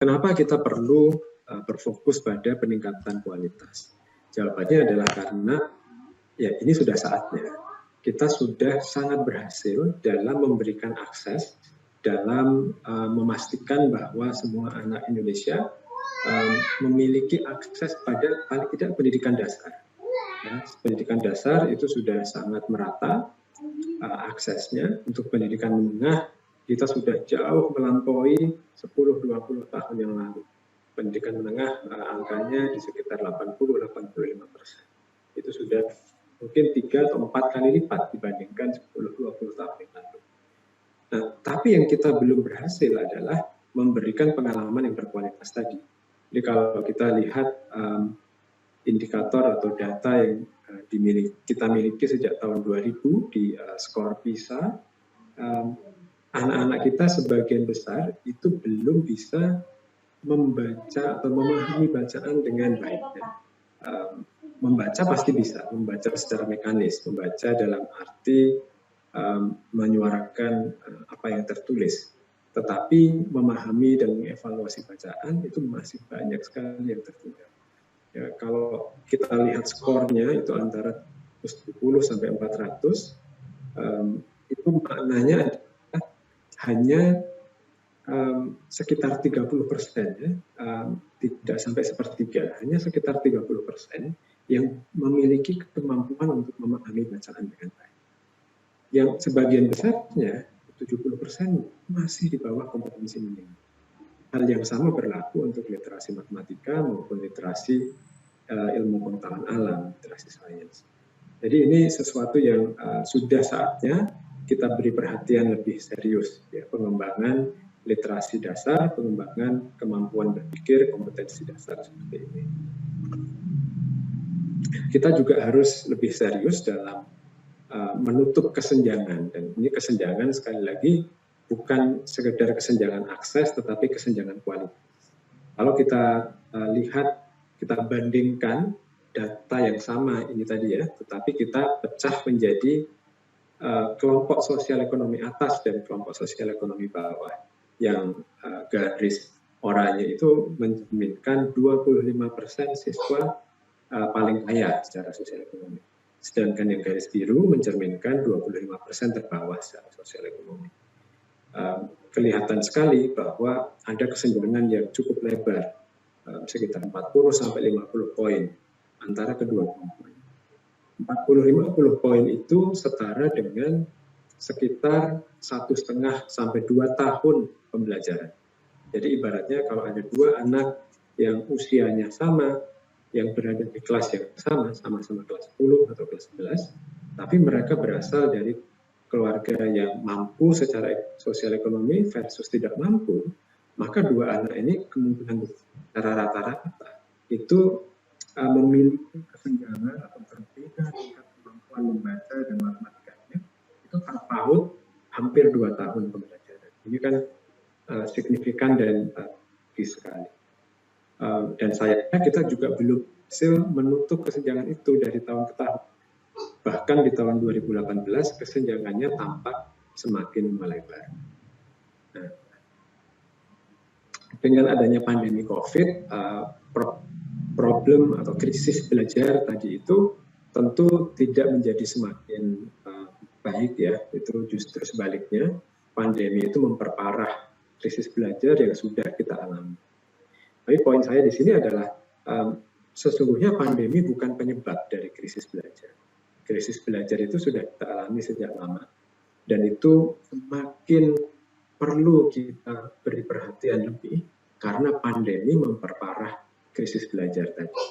Kenapa kita perlu berfokus pada peningkatan kualitas? Jawabannya adalah karena ya ini sudah saatnya. Kita sudah sangat berhasil dalam memberikan akses, dalam memastikan bahwa semua anak Indonesia memiliki akses pada paling tidak pendidikan dasar. Ya, pendidikan dasar itu sudah sangat merata aksesnya. Untuk pendidikan menengah kita sudah jauh melampaui 10-20 tahun yang lalu. Pendidikan menengah angkanya di sekitar 80-85%. Itu sudah mungkin 3 atau 4 kali lipat dibandingkan 10-20 tahun yang lalu. Nah, tapi yang kita belum berhasil adalah memberikan pengalaman yang berkualitas tadi. Jadi kalau kita lihat indikator atau data yang kita miliki sejak tahun 2000 di skor PISA, anak-anak kita sebagian besar itu belum bisa membaca atau memahami bacaan dengan baik. Membaca pasti bisa, membaca secara mekanis, membaca dalam arti menyuarakan apa yang tertulis. Tetapi memahami dan mengevaluasi bacaan itu masih banyak sekali yang tertinggal. Ya, kalau kita lihat skornya itu antara 10 sampai 400, itu maknanya adalah hanya sekitar 30%, ya, tidak sampai sepertiga, hanya sekitar 30% yang memiliki kemampuan untuk memahami bacaan dengan baik. Yang sebagian besarnya, 70%, masih di bawah kompetensi minimal. Hal yang sama berlaku untuk literasi matematika maupun literasi ilmu pengetahuan alam, literasi sains. Jadi ini sesuatu yang sudah saatnya kita beri perhatian lebih serius, ya, pengembangan literasi dasar, pengembangan kemampuan berpikir, kompetensi dasar seperti ini. Kita juga harus lebih serius dalam menutup kesenjangan, dan ini kesenjangan sekali lagi bukan sekedar kesenjangan akses, tetapi kesenjangan kualitas. Kalau kita lihat, kita bandingkan data yang sama ini tadi ya, tetapi kita pecah menjadi kelompok sosial ekonomi atas dan kelompok sosial ekonomi bawah. Yang garis oranye itu mencerminkan 25% siswa paling kaya secara sosial ekonomi. Sedangkan yang garis biru mencerminkan 25% terbawah secara sosial ekonomi. Kelihatan sekali bahwa ada kesenjangan yang cukup lebar, sekitar 40-50 poin antara kedua kelompok. 40-50 poin itu setara dengan sekitar 1,5 sampai 2 tahun pembelajaran. Jadi ibaratnya kalau ada 2 anak yang usianya sama, yang berada di kelas yang sama, sama-sama kelas 10 atau kelas 11, tapi mereka berasal dari keluarga yang mampu secara sosial ekonomi versus tidak mampu, maka 2 anak ini kemungkinan secara rata-rata itu memiliki kesenjangan atau berbeda tingkat kemampuan membaca dan matematikanya itu terpaut hampir 2 tahun pembelajaran. Ini kan signifikan dan tinggi sekali. Dan sayangnya kita juga belum berhasil menutup kesenjangan itu dari tahun ke tahun. Bahkan di tahun 2018 kesenjangannya tampak semakin melebar. Nah, dengan adanya pandemi COVID, problem atau krisis belajar tadi itu tentu tidak menjadi semakin baik ya, itu justru sebaliknya, pandemi itu memperparah krisis belajar yang sudah kita alami. Tapi poin saya di sini adalah sesungguhnya pandemi bukan penyebab dari krisis belajar. Krisis belajar itu sudah kita alami sejak lama, dan itu semakin perlu kita beri perhatian lebih karena pandemi memperparah krisis belajar tadi.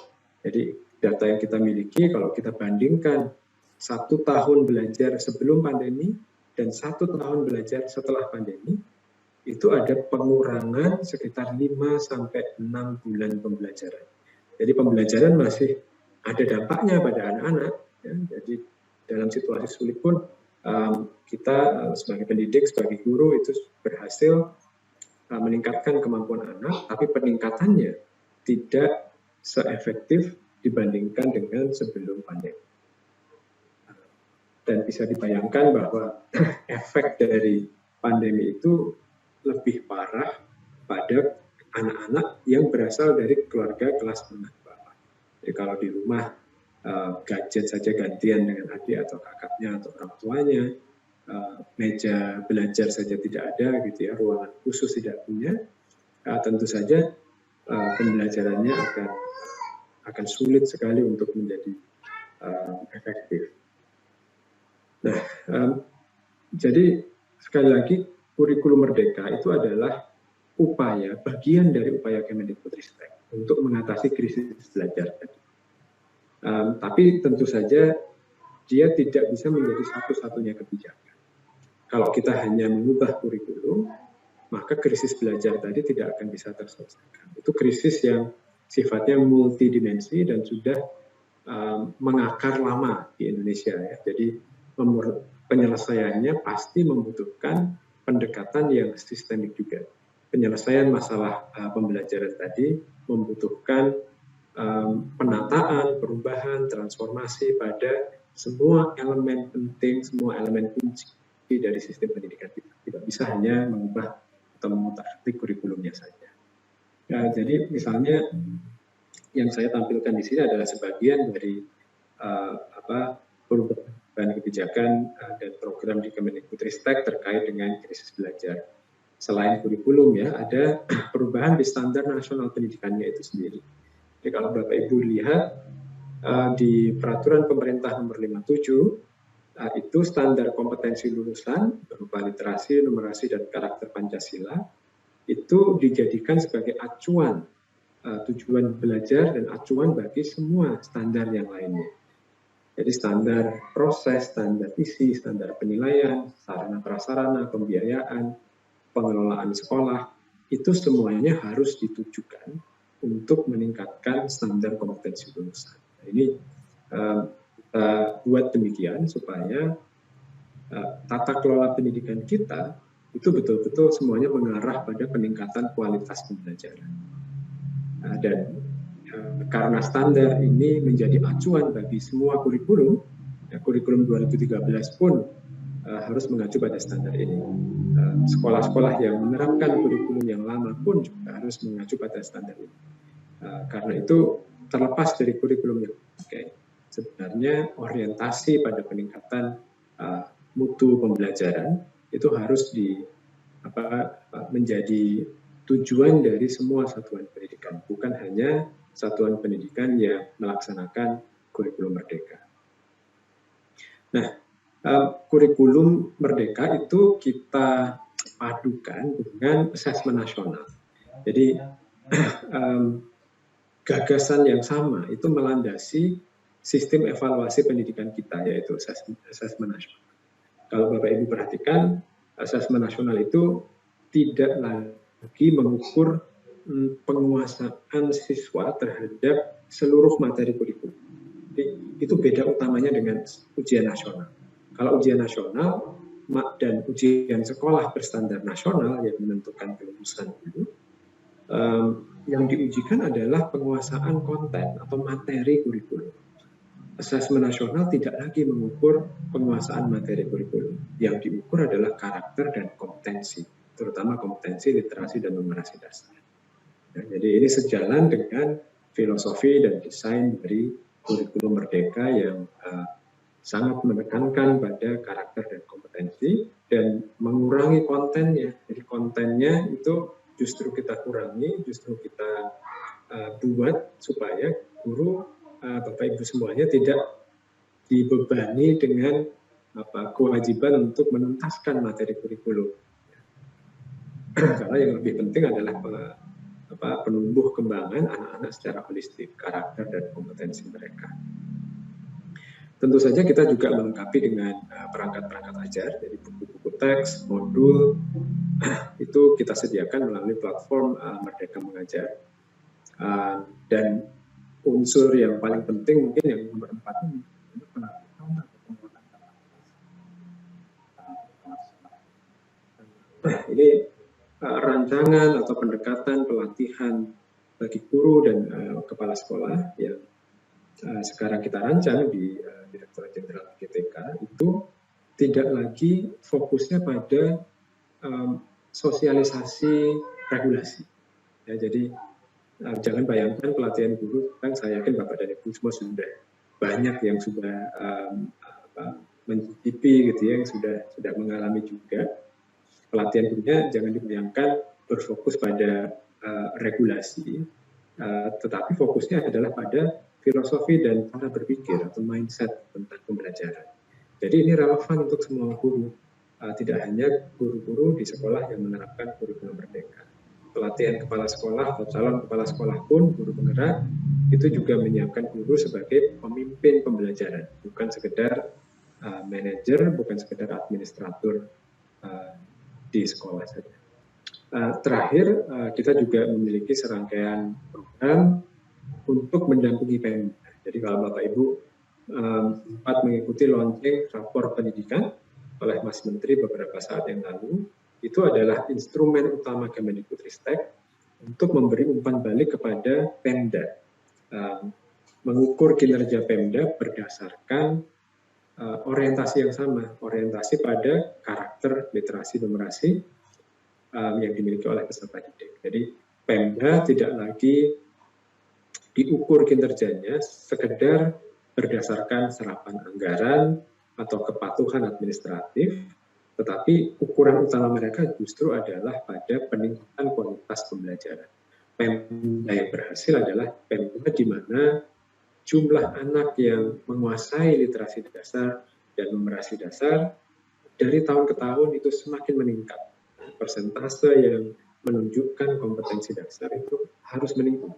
Jadi data yang kita miliki kalau kita bandingkan 1 tahun belajar sebelum pandemi dan 1 tahun belajar setelah pandemi, itu ada pengurangan sekitar 5-6 bulan pembelajaran. Jadi pembelajaran masih ada dampaknya pada anak-anak. Ya. Jadi dalam situasi sulit pun kita sebagai pendidik, sebagai guru itu berhasil meningkatkan kemampuan anak, tapi peningkatannya tidak seefektif dibandingkan dengan sebelum pandemi. Dan bisa dibayangkan bahwa efek dari pandemi itu lebih parah pada anak-anak yang berasal dari keluarga kelas menengah bawah. Jadi kalau di rumah gadget saja gantian dengan adik atau kakaknya atau orang tuanya, meja belajar saja tidak ada gitu ya, ruangan khusus tidak punya, tentu saja pembelajarannya akan sulit sekali untuk menjadi efektif. Nah, jadi sekali lagi kurikulum merdeka itu adalah bagian dari upaya Kemendikbudristek untuk mengatasi krisis belajar tadi. Tapi tentu saja dia tidak bisa menjadi satu-satunya kebijakan. Kalau kita hanya mengubah kurikulum, maka krisis belajar tadi tidak akan bisa terselesaikan. Itu krisis yang sifatnya multidimensi dan sudah mengakar lama di Indonesia ya. Jadi penyelesaiannya pasti membutuhkan pendekatan yang sistemik juga. Penyelesaian masalah pembelajaran tadi membutuhkan penataan, perubahan, transformasi pada semua elemen penting, semua elemen kunci dari sistem pendidikan kita. Tidak bisa hanya mengubah atau mengutak-atik kurikulumnya saja. Ya, jadi misalnya yang saya tampilkan di sini adalah sebagian dari perubahan kebijakan dan program di Kemendikbudristek terkait dengan krisis belajar. Selain kurikulum ya, ada perubahan di standar nasional pendidikannya itu sendiri. Jadi kalau Bapak Ibu lihat di peraturan pemerintah nomor 57 itu standar kompetensi lulusan berupa literasi, numerasi, dan karakter Pancasila itu dijadikan sebagai acuan tujuan belajar dan acuan bagi semua standar yang lainnya. Jadi standar proses, standar isi, standar penilaian, sarana prasarana, pembiayaan, pengelolaan sekolah, itu semuanya harus ditujukan untuk meningkatkan standar kompetensi lulusan. Nah, ini kita buat demikian supaya tata kelola pendidikan kita itu betul-betul semuanya mengarah pada peningkatan kualitas pembelajaran. Dan karena standar ini menjadi acuan bagi semua kurikulum, ya, kurikulum 2013 pun harus mengacu pada standar ini. Sekolah-sekolah yang menerapkan kurikulum yang lama pun juga harus mengacu pada standar ini. Karena itu terlepas dari kurikulum yang sebenarnya orientasi pada peningkatan mutu pembelajaran itu harus menjadi tujuan dari semua satuan pendidikan, bukan hanya satuan pendidikan yang melaksanakan kurikulum merdeka. Nah, kurikulum merdeka itu kita padukan dengan asesmen nasional. Jadi gagasan yang sama itu melandasi sistem evaluasi pendidikan kita, yaitu asesmen nasional. Kalau Bapak Ibu perhatikan, asesmen nasional itu tidak lagi mengukur penguasaan siswa terhadap seluruh materi kurikulum. Jadi, itu beda utamanya dengan ujian nasional. Kalau ujian nasional dan ujian sekolah berstandar nasional yang menentukan kelulusan itu, yang diujikan adalah penguasaan konten atau materi kurikulum. Asesmen nasional tidak lagi mengukur penguasaan materi kurikulum. Yang diukur adalah karakter dan kompetensi, terutama kompetensi literasi dan numerasi dasar. Nah, jadi ini sejalan dengan filosofi dan desain dari kurikulum merdeka yang sangat menekankan pada karakter dan kompetensi dan mengurangi kontennya. Jadi kontennya itu justru kita kurangi, justru kita buat supaya guru, Bapak Ibu semuanya tidak dibebani dengan kewajiban untuk menuntaskan materi kurikulum. Karena yang lebih penting adalah penumbuh kembangan anak-anak secara holistik, karakter dan kompetensi mereka. Tentu saja kita juga melengkapi dengan perangkat-perangkat ajar, jadi buku-buku teks, modul, itu kita sediakan melalui platform Merdeka Mengajar. Dan unsur yang paling penting mungkin yang nomor 4 ini, pelatihan atau penguatan kapasitas. Ini rancangan atau pendekatan pelatihan bagi guru dan kepala sekolah yang sekarang kita rancang di Direktorat Jenderal GTK itu tidak lagi fokusnya pada sosialisasi regulasi. Ya, jadi jangan bayangkan pelatihan guru, kan saya yakin Bapak dan Ibu semua sudah banyak yang sudah mencicipi gitu ya, yang sudah mengalami juga. Pelatihan gurunya jangan dibayangkan berfokus pada regulasi, tetapi fokusnya adalah pada filosofi dan cara berpikir atau mindset tentang pembelajaran. Jadi ini relevan untuk semua guru, tidak hanya guru-guru di sekolah yang menerapkan kurikulum merdeka. Pelatihan kepala sekolah atau calon kepala sekolah pun, guru penggerak, itu juga menyiapkan guru sebagai pemimpin pembelajaran, bukan sekedar manajer, bukan sekedar administrator di sekolah saja. Terakhir, kita juga memiliki serangkaian program untuk mendampingi Pemda. Jadi kalau Bapak Ibu sempat mengikuti launching rapor pendidikan oleh Mas Menteri beberapa saat yang lalu, itu adalah instrumen utama Kemendikbudristek untuk memberi umpan balik kepada Pemda, mengukur kinerja Pemda berdasarkan orientasi yang sama, orientasi pada karakter literasi numerasi yang dimiliki oleh peserta didik. Jadi Pemda tidak lagi diukur kinerjanya sekedar berdasarkan serapan anggaran atau kepatuhan administratif, tetapi ukuran utama mereka justru adalah pada peningkatan kualitas pembelajaran. Pemda yang berhasil adalah Pemda di mana jumlah anak yang menguasai literasi dasar dan numerasi dasar dari tahun ke tahun itu semakin meningkat. Persentase yang menunjukkan kompetensi dasar itu harus meningkat.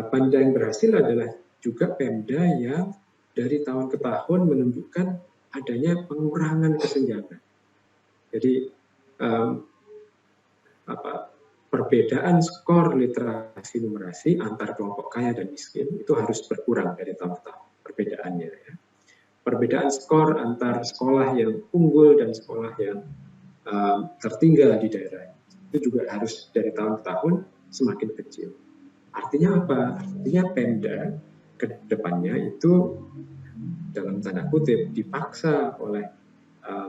Pemda yang berhasil adalah juga Pemda yang dari tahun ke tahun menunjukkan adanya pengurangan kesenjangan. Jadi perbedaan skor literasi numerasi antar kelompok kaya dan miskin itu harus berkurang dari tahun ke tahun perbedaannya. Ya. Perbedaan skor antar sekolah yang unggul dan sekolah yang tertinggal di daerah itu juga harus dari tahun ke tahun semakin kecil. Artinya apa? Artinya Pemda ke depannya itu dalam tanda kutip dipaksa oleh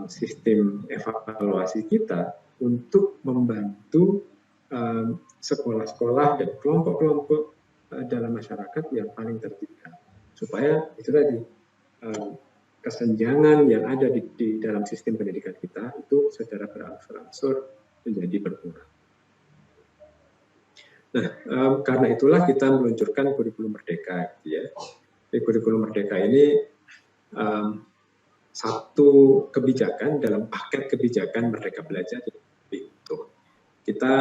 sistem evaluasi kita untuk membantu sekolah-sekolah dan kelompok-kelompok dalam masyarakat yang paling tertinggal, supaya itu tadi kesenjangan yang ada di dalam sistem pendidikan kita itu secara berangsur-angsur menjadi berkurang. Nah, karena itulah kita meluncurkan kurikulum merdeka, ya. Kurikulum merdeka ini satu kebijakan dalam paket kebijakan Merdeka Belajar itu. Kita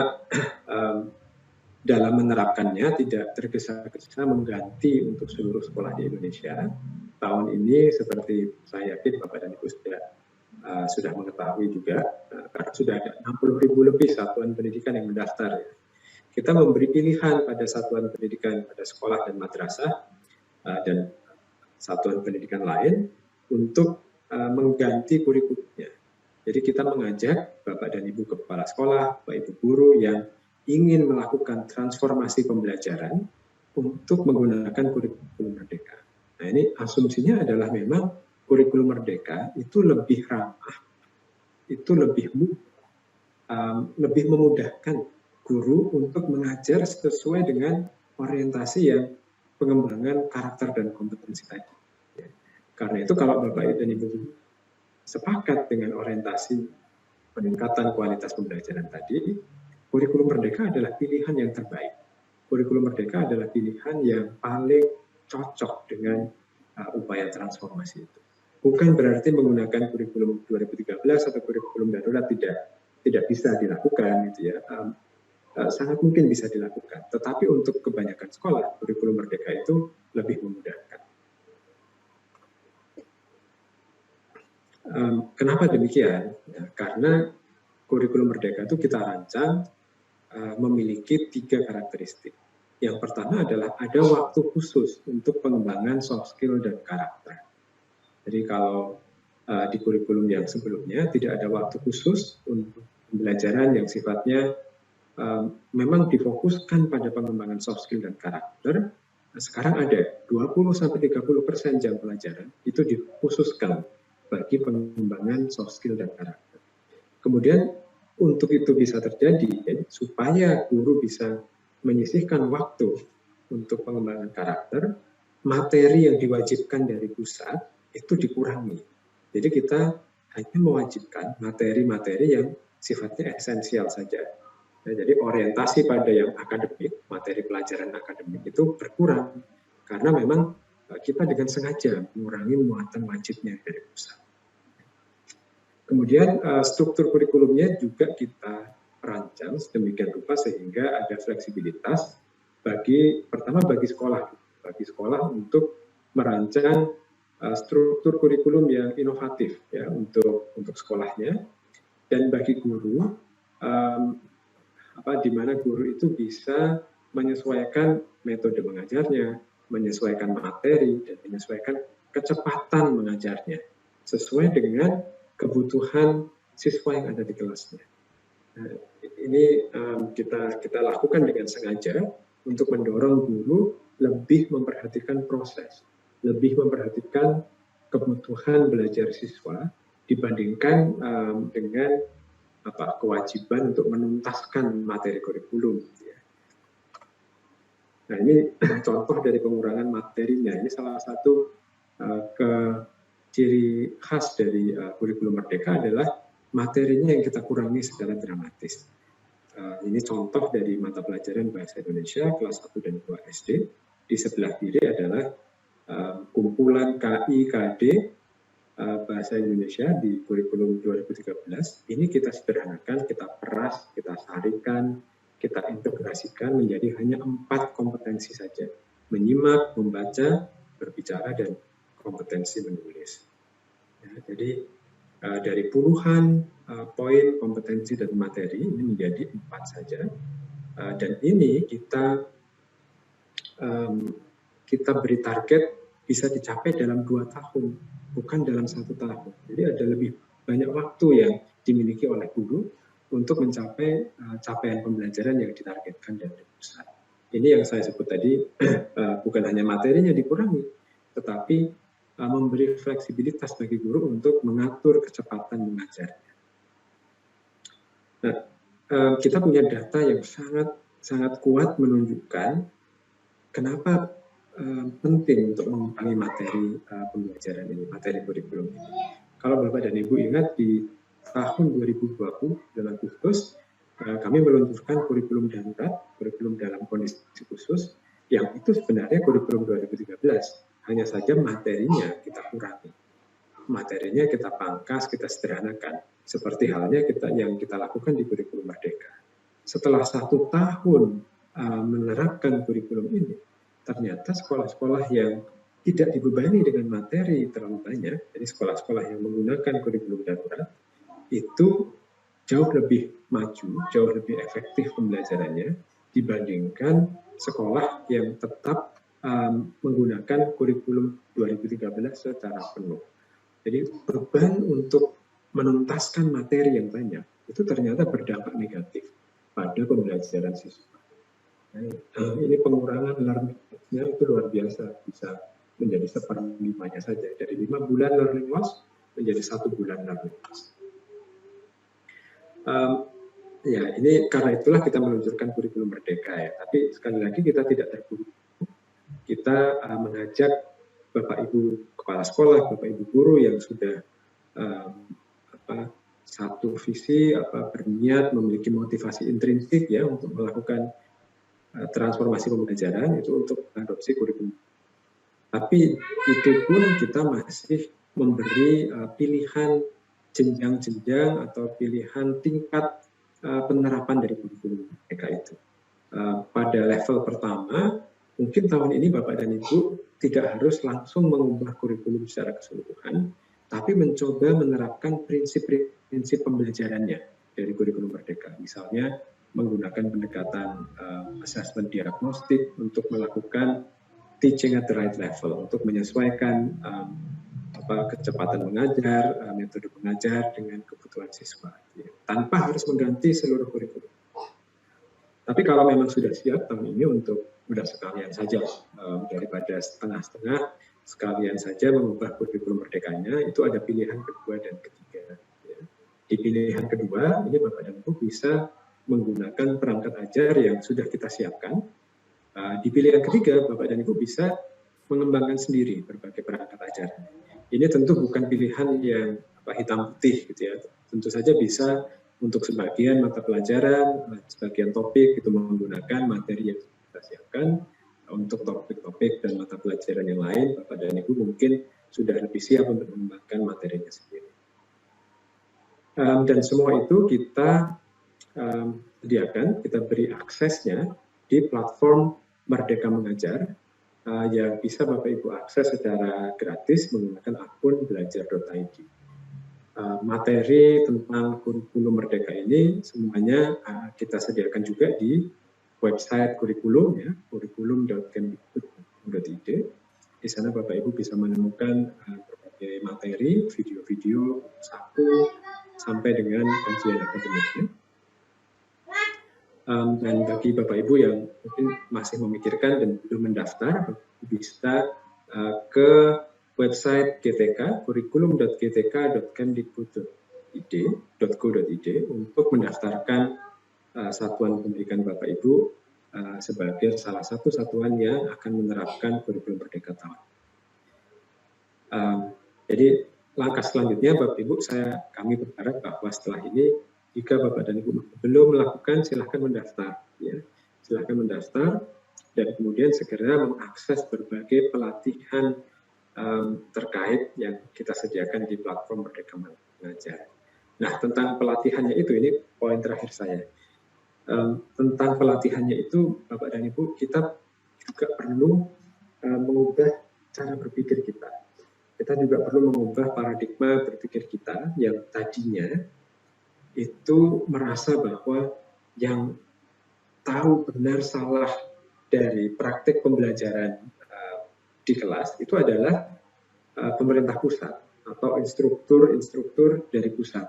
dalam menerapkannya tidak tergesa-gesa mengganti untuk seluruh sekolah di Indonesia. Tahun ini seperti saya yakin Bapak dan Ibu sudah mengetahui juga, karena sudah ada 60.000 lebih satuan pendidikan yang mendaftar. Ya. Kita memberi pilihan pada satuan pendidikan, pada sekolah dan madrasah dan satuan pendidikan lain untuk mengganti kurikulumnya. Jadi kita mengajak Bapak dan Ibu kepala sekolah, Bapak Ibu guru yang ingin melakukan transformasi pembelajaran untuk menggunakan kurikulum merdeka. Nah ini asumsinya adalah memang kurikulum merdeka itu lebih ramah, itu lebih lebih memudahkan guru untuk mengajar sesuai dengan orientasi yang pengembangan karakter dan kompetensi tadi. Karena itu kalau Bapak dan Ibu sepakat dengan orientasi peningkatan kualitas pembelajaran tadi, kurikulum merdeka adalah pilihan yang terbaik. Kurikulum merdeka adalah pilihan yang paling cocok dengan upaya transformasi itu. Bukan berarti menggunakan kurikulum 2013 atau kurikulum darurat tidak bisa dilakukan, gitu ya. Sangat mungkin bisa dilakukan. Tetapi untuk kebanyakan sekolah, kurikulum merdeka itu lebih memudahkan. Kenapa demikian? Ya, karena kurikulum merdeka itu kita rancang memiliki 3 karakteristik. Yang pertama adalah ada waktu khusus untuk pengembangan soft skill dan karakter. Jadi kalau di kurikulum yang sebelumnya tidak ada waktu khusus untuk pembelajaran yang sifatnya memang difokuskan pada pengembangan soft skill dan karakter. Nah, sekarang ada 20-30% jam pelajaran itu dikhususkan bagi pengembangan soft skill dan karakter. Kemudian untuk itu bisa terjadi, jadi supaya guru bisa menyisihkan waktu untuk pengembangan karakter, materi yang diwajibkan dari pusat itu dikurangi. Jadi kita hanya mewajibkan materi-materi yang sifatnya esensial saja. Nah, jadi orientasi pada yang akademik, materi pelajaran akademik itu berkurang karena memang kita dengan sengaja mengurangi muatan wajibnya dari pusat. Kemudian struktur kurikulumnya juga kita rancang sedemikian rupa sehingga ada fleksibilitas pertama bagi sekolah untuk merancang struktur kurikulum yang inovatif ya untuk sekolahnya, dan bagi guru di mana guru itu bisa menyesuaikan metode mengajarnya, menyesuaikan materi dan menyesuaikan kecepatan mengajarnya sesuai dengan kebutuhan siswa yang ada di kelasnya. Nah, ini kita lakukan dengan sengaja untuk mendorong guru lebih memperhatikan proses, lebih memperhatikan kebutuhan belajar siswa dibandingkan dengan kewajiban untuk menuntaskan materi kurikulum. Nah, ini contoh dari pengurangan materinya. Ini salah satu ciri khas dari kurikulum Merdeka adalah materinya yang kita kurangi secara dramatis. Ini contoh dari mata pelajaran Bahasa Indonesia kelas 1 dan 2 SD. Di sebelah kiri adalah kumpulan KI, KD, Bahasa Indonesia di kurikulum 2013. Ini kita sederhanakan, kita peras, kita sarikan, kita integrasikan menjadi hanya 4 kompetensi saja. Menyimak, membaca, berbicara, dan kompetensi menulis. Ya, jadi dari puluhan poin kompetensi dan materi ini menjadi 4 saja, dan ini kita beri target bisa dicapai dalam 2 tahun, bukan dalam 1 tahun. Jadi ada lebih banyak waktu yang dimiliki oleh guru untuk mencapai capaian pembelajaran yang ditargetkan dari pusat. Ini yang saya sebut tadi, bukan hanya materinya dikurangi, tetapi memberi fleksibilitas bagi guru untuk mengatur kecepatan mengajarnya. Nah, kita punya data yang sangat kuat menunjukkan kenapa penting untuk mengurangi materi pembelajaran ini, materi kurikulum ini. Kalau Bapak dan Ibu ingat di tahun 2020 bulan Agustus kami meluncurkan kurikulum darurat, kurikulum dalam kondisi khusus, yang itu sebenarnya kurikulum 2013. Hanya saja materinya kita kurangi, materinya kita pangkas, kita sederhanakan, seperti halnya yang kita lakukan di kurikulum Merdeka. Setelah 1 tahun menerapkan kurikulum ini, ternyata sekolah-sekolah yang tidak dibebani dengan materi terlalu banyak, jadi sekolah-sekolah yang menggunakan kurikulum darurat, itu jauh lebih maju, jauh lebih efektif pembelajarannya dibandingkan sekolah yang tetap menggunakan kurikulum 2013 secara penuh. Jadi beban untuk menuntaskan materi yang banyak itu ternyata berdampak negatif pada pembelajaran siswa. Nah, ini pengurangan learning-nya itu luar biasa, bisa menjadi 1/5-nya saja, dari 5 bulan learning loss menjadi 1 bulan learning loss. Ya, ini karena itulah kita meluncurkan kurikulum Merdeka ya. Tapi sekali lagi kita tidak terburu-buru. Kita mengajak Bapak Ibu kepala sekolah, Bapak Ibu guru yang sudah satu visi, berniat, memiliki motivasi intrinsik ya untuk melakukan transformasi pembelajaran itu untuk adopsi kurikulum. Tapi itu pun kita masih memberi pilihan jenjang-jenjang atau pilihan tingkat penerapan dari kurikulum mereka itu. Pada level pertama, mungkin tahun ini Bapak dan Ibu tidak harus langsung mengubah kurikulum secara keseluruhan, tapi mencoba menerapkan prinsip-prinsip pembelajarannya dari kurikulum Merdeka. Misalnya menggunakan pendekatan assessment diagnostik untuk melakukan teaching at the right level, untuk menyesuaikan kecepatan mengajar, metode mengajar dengan kebutuhan siswa, ya, tanpa harus mengganti seluruh kurikulum. Tapi kalau memang sudah siap tahun ini untuk udah sekalian saja daripada setengah-setengah, sekalian saja mengubah kurikulum merdekanya, itu ada pilihan kedua dan ketiga. Ya. Di pilihan kedua, ini Bapak dan Ibu bisa menggunakan perangkat ajar yang sudah kita siapkan. Di pilihan ketiga, Bapak dan Ibu bisa mengembangkan sendiri berbagai perangkat ajar. Ini tentu bukan pilihan yang hitam putih gitu ya. Tentu saja bisa untuk sebagian mata pelajaran, sebagian topik itu menggunakan materi yang kita siapkan. Untuk topik-topik dan mata pelajaran yang lain, Bapak dan Ibu mungkin sudah lebih siap untuk mengembangkan materinya sendiri. Dan semua itu kita sediakan, kita beri aksesnya di platform Merdeka Mengajar yang bisa Bapak Ibu akses secara gratis menggunakan akun belajar.id. Materi tentang kurikulum Merdeka ini semuanya kita sediakan juga di website kurikulum, ya, kurikulum.kemdikbud.id. Di sana Bapak Ibu bisa menemukan berbagai materi, video-video, saku, sampai dengan kajian akademiknya. Dan bagi Bapak Ibu yang mungkin masih memikirkan dan belum mendaftar, bisa ke website GTK, kurikulum.gtk.kemdikbud.id untuk mendaftarkan satuan pendidikan Bapak Ibu sebagai salah satu satuan yang akan menerapkan kurikulum Merdeka tahun. Jadi langkah selanjutnya Bapak Ibu, kami berharap bahwa setelah ini jika Bapak dan Ibu belum melakukan, silahkan mendaftar, ya. Silahkan mendaftar dan kemudian segera mengakses berbagai pelatihan terkait yang kita sediakan di platform Merdeka Mengajar. Nah, tentang pelatihannya itu, ini poin terakhir saya. Tentang pelatihannya itu, Bapak dan Ibu, kita juga perlu mengubah cara berpikir kita. Kita juga perlu mengubah paradigma berpikir kita yang tadinya itu merasa bahwa yang tahu benar salah dari praktik pembelajaran di kelas itu adalah pemerintah pusat atau instruktur dari pusat.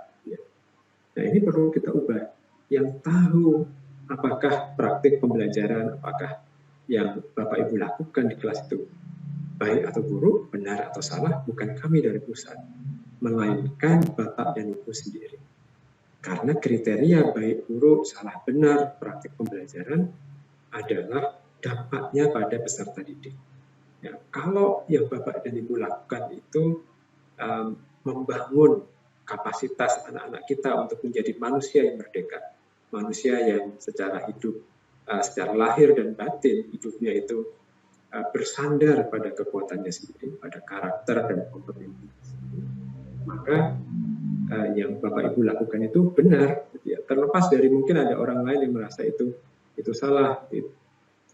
Nah, ini perlu kita ubah. Yang tahu apakah praktik pembelajaran, apakah yang Bapak Ibu lakukan di kelas itu baik atau buruk, benar atau salah, bukan kami dari pusat, melainkan Bapak dan Ibu sendiri. Karena kriteria baik buruk, salah benar praktik pembelajaran adalah dampaknya pada peserta didik. Ya, kalau yang Bapak dan Ibu lakukan itu membangun kapasitas anak-anak kita untuk menjadi manusia yang merdeka, manusia yang secara hidup, secara lahir dan batin hidupnya itu bersandar pada kekuatannya sendiri, pada karakter dan kompetensi, maka yang Bapak Ibu lakukan itu benar, gitu ya. Terlepas dari mungkin ada orang lain yang merasa itu salah.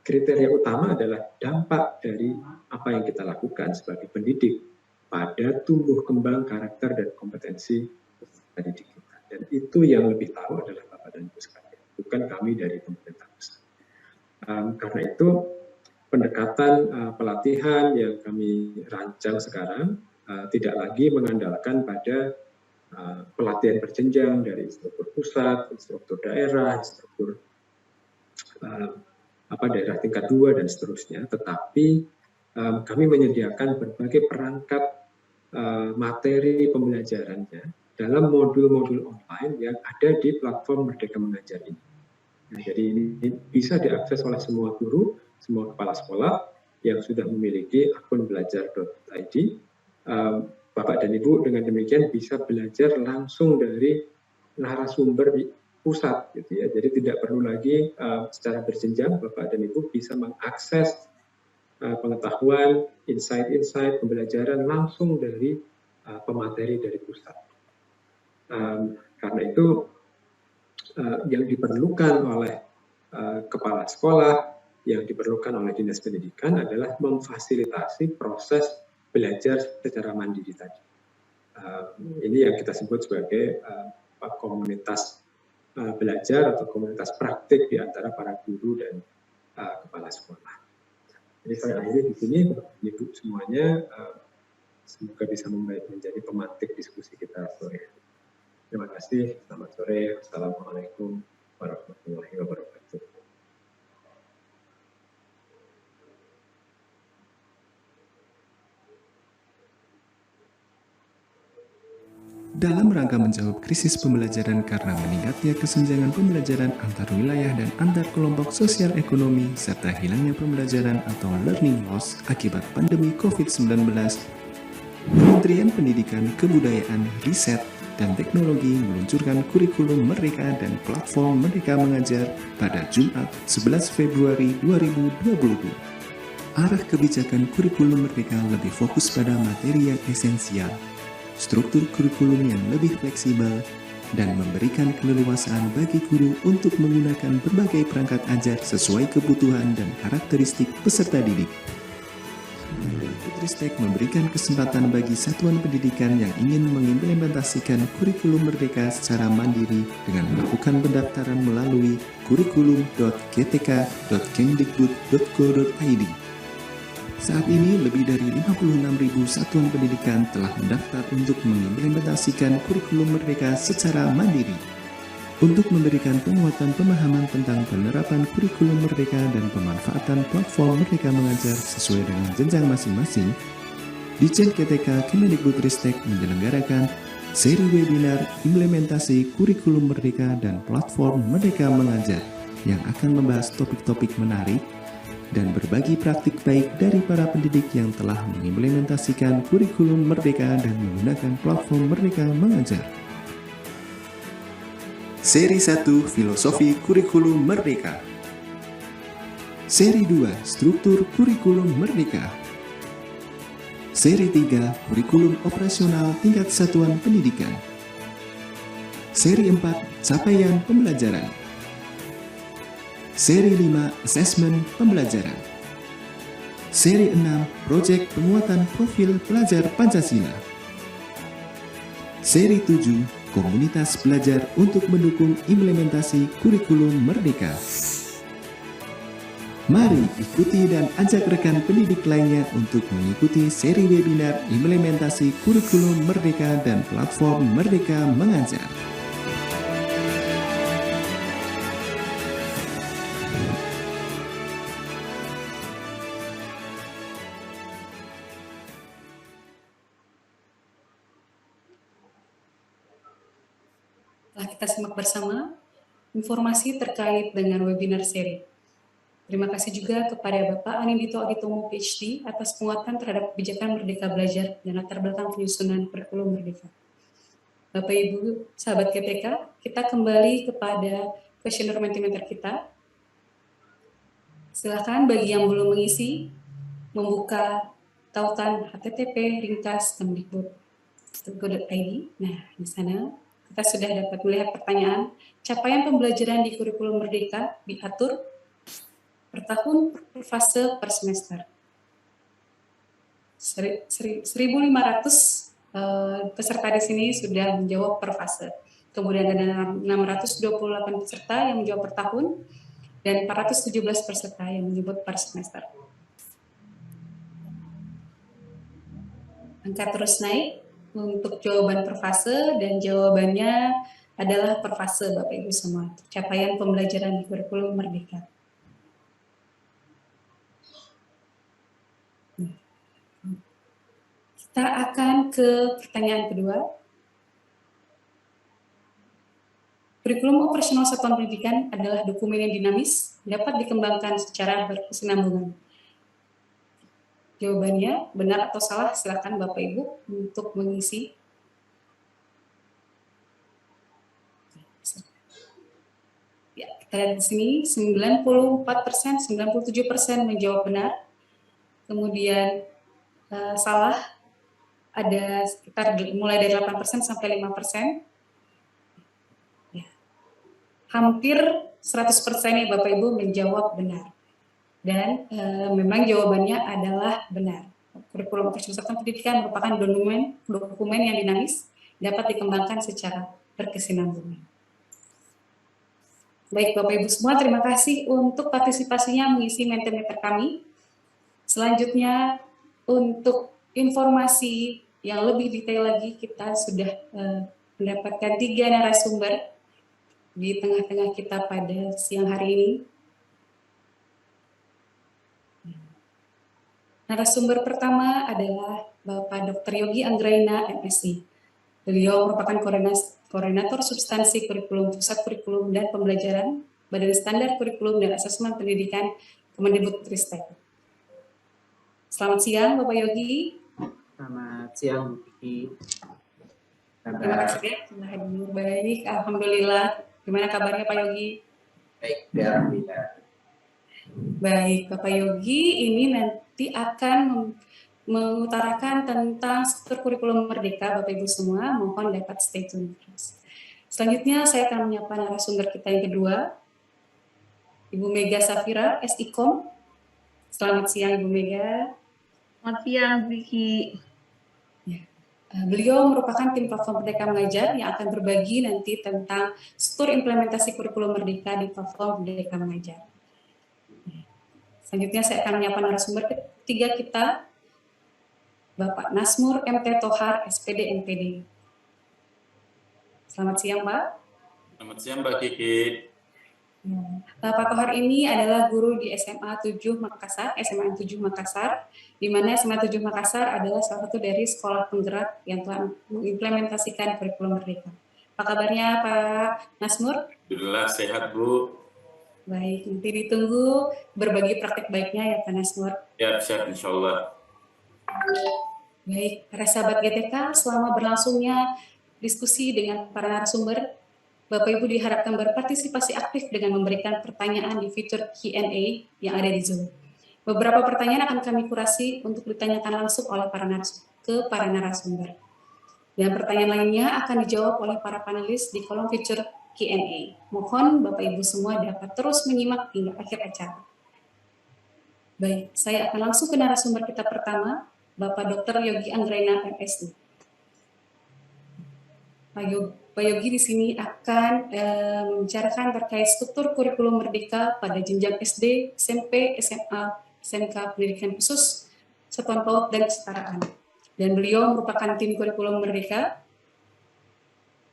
Kriteria utama adalah dampak dari apa yang kita lakukan sebagai pendidik pada tumbuh kembang karakter dan kompetensi peserta didik kita. Dan itu yang lebih tahu adalah Bapak dan Ibu sekalian, bukan kami dari pemerintah pusat. Karena itu pendekatan pelatihan yang kami rancang sekarang tidak lagi mengandalkan pada pelatihan berjenjang dari instruktur pusat, instruktur daerah, instruktur daerah tingkat 2 dan seterusnya, tetapi kami menyediakan berbagai perangkat materi pembelajarannya dalam modul-modul online yang ada di platform Merdeka Mengajar ini. Nah, jadi ini bisa diakses oleh semua guru, semua kepala sekolah yang sudah memiliki akun belajar.id. Bapak dan Ibu dengan demikian bisa belajar langsung dari narasumber di pusat, gitu ya. Jadi tidak perlu lagi secara berjenjang, Bapak dan Ibu bisa mengakses pengetahuan, insight-insight pembelajaran langsung dari pemateri dari pusat. Karena itu yang diperlukan oleh kepala sekolah, yang diperlukan oleh dinas pendidikan adalah memfasilitasi proses belajar secara mandiri tadi. Ini yang kita sebut sebagai komunitas belajar atau komunitas praktik di antara para guru dan kepala sekolah. Jadi saya akhiri di sini, Ibu semuanya, semoga bisa menjadi pemantik diskusi kita sore. Terima kasih, selamat sore, Assalamualaikum warahmatullahi wabarakatuh. Dalam rangka menjawab krisis pembelajaran karena meningkatnya kesenjangan pembelajaran antar wilayah dan antar kelompok sosial ekonomi, serta hilangnya pembelajaran atau learning loss akibat pandemi COVID-19, Kementerian Pendidikan, Kebudayaan, Riset, dan Teknologi meluncurkan kurikulum Merdeka dan platform Merdeka Mengajar pada Jumat 11 Februari 2022. Arah kebijakan kurikulum Merdeka lebih fokus pada materi yang esensial, struktur kurikulum yang lebih fleksibel, dan memberikan keleluasaan bagi guru untuk menggunakan berbagai perangkat ajar sesuai kebutuhan dan karakteristik peserta didik. Kemendikbudristek memberikan kesempatan bagi satuan pendidikan yang ingin mengimplementasikan kurikulum Merdeka secara mandiri dengan melakukan pendaftaran melalui kurikulum.gtk.kemdikbud.go.id. Saat ini, lebih dari 56.000 satuan pendidikan telah mendaftar untuk mengimplementasikan kurikulum Merdeka secara mandiri. Untuk memberikan penguatan pemahaman tentang penerapan kurikulum Merdeka dan pemanfaatan platform Merdeka Mengajar sesuai dengan jenjang masing-masing, Ditjen KTK Kemendikbudristek menyelenggarakan seri webinar implementasi kurikulum Merdeka dan platform Merdeka Mengajar yang akan membahas topik-topik menarik dan berbagi praktik baik dari para pendidik yang telah mengimplementasikan kurikulum Merdeka dan menggunakan platform Merdeka Mengajar. Seri 1 Filosofi Kurikulum Merdeka. Seri 2 Struktur Kurikulum Merdeka. Seri 3 Kurikulum Operasional Tingkat Satuan Pendidikan. Seri 4 Capaian Pembelajaran. Seri 5 Asesmen Pembelajaran. Seri 6 Proyek Penguatan Profil Pelajar Pancasila. Seri 7 Komunitas Belajar untuk mendukung implementasi kurikulum Merdeka. Mari ikuti dan ajak rekan pendidik lainnya untuk mengikuti seri webinar implementasi kurikulum Merdeka dan platform Merdeka Mengajar. Telah kita simak bersama informasi terkait dengan webinar seri. Terima kasih juga kepada Bapak Anindito Aditomo PhD atas penguatan terhadap kebijakan Merdeka Belajar dan latar belakang penyusunan kurikulum Merdeka. Bapak Ibu, sahabat KPK, kita kembali kepada kuesioner Mentimeter kita. Silakan bagi yang belum mengisi, membuka tautan http://kemdikbud.go.id. Nah, di sana kita sudah dapat melihat pertanyaan, capaian pembelajaran di kurikulum Merdeka diatur per tahun, per fase, per semester. 1.500 peserta di sini sudah menjawab per fase. Kemudian ada 628 peserta yang menjawab per tahun, dan 417 peserta yang menjawab per semester. Angka terus naik untuk jawaban per fase, dan jawabannya adalah per fase, Bapak Ibu semua. Capaian pembelajaran di kurikulum Merdeka. Kita akan ke pertanyaan kedua. Kurikulum operasional satuan pendidikan adalah dokumen yang dinamis, dapat dikembangkan secara berkesinambungan. Jawabannya benar atau salah, silakan Bapak Ibu untuk mengisi. Ya, kita lihat di sini 94%, 97% menjawab benar. Kemudian salah ada sekitar mulai dari 8% sampai 5%. Ya. Hampir 100% ya Bapak Ibu menjawab benar. Dan memang jawabannya adalah benar. Kurikulum operasional satuan pendidikan merupakan dokumen yang dinamis, dapat dikembangkan secara berkesinambungan. Baik Bapak Ibu semua, terima kasih untuk partisipasinya mengisi Mentimeter kami. Selanjutnya, untuk informasi yang lebih detail lagi, kita sudah mendapatkan 3 narasumber di tengah-tengah kita pada siang hari ini. Narasumber pertama adalah Bapak Dr. Yogi Anggraina, MSc. Beliau merupakan koordinator substansi kurikulum Pusat Kurikulum dan Pembelajaran Badan Standar Kurikulum dan Asesmen Pendidikan Kemendikbudristek. Selamat siang Bapak Yogi. Selamat siang Bu Kiki. Terima kasih ya sudah hadir. Baik, alhamdulillah. Gimana kabarnya Pak Yogi? Baik, alhamdulillah. Baik, Bapak Yogi ini nanti akan mengutarakan tentang struktur kurikulum merdeka. Bapak Ibu semua, mohon dapat stay tune. Selanjutnya saya akan menyapa narasumber kita yang kedua, Ibu Mega Safira, SIKOM. Selamat siang Ibu Mega. Selamat siang, Vicky. Beliau merupakan tim platform Merdeka Mengajar yang akan berbagi nanti tentang struktur implementasi kurikulum merdeka di platform Merdeka Mengajar. Selanjutnya saya akan menyapa narasumber ketiga kita, Bapak Nasmur MT Tohar, SPD NPD. Selamat siang, Pak. Selamat siang, Mbak Kiki. Pak Tohar ini adalah guru di SMA 7 Makassar, SMA 7 Makassar, di mana SMA 7 Makassar adalah salah satu dari sekolah penggerak yang telah mengimplementasikan kurikulum merdeka. Apa kabarnya Pak Nasmur? Alhamdulillah sehat, Bu. Baik, nanti ditunggu berbagi praktek baiknya ya Pak Nasmur. Ya, siap insya Allah. Baik, para sahabat GTK, selama berlangsungnya diskusi dengan para narasumber, Bapak Ibu diharapkan berpartisipasi aktif dengan memberikan pertanyaan di fitur Q&A yang ada di Zoom. Beberapa pertanyaan akan kami kurasi untuk ditanyakan langsung oleh para narasumber. Dan pertanyaan lainnya akan dijawab oleh para panelis di kolom fitur Q&A. Mohon Bapak Ibu semua dapat terus menyimak hingga akhir acara. Baik, saya akan langsung ke narasumber kita pertama, Bapak Dr. Yogi Anggraina, MSD. Pak Yogi di sini akan membicarakan terkait struktur kurikulum merdeka pada jenjang SD, SMP, SMA, SMK Pendidikan Khusus, Satuan PAUD dan Kesetaraan. Dan beliau merupakan tim kurikulum merdeka,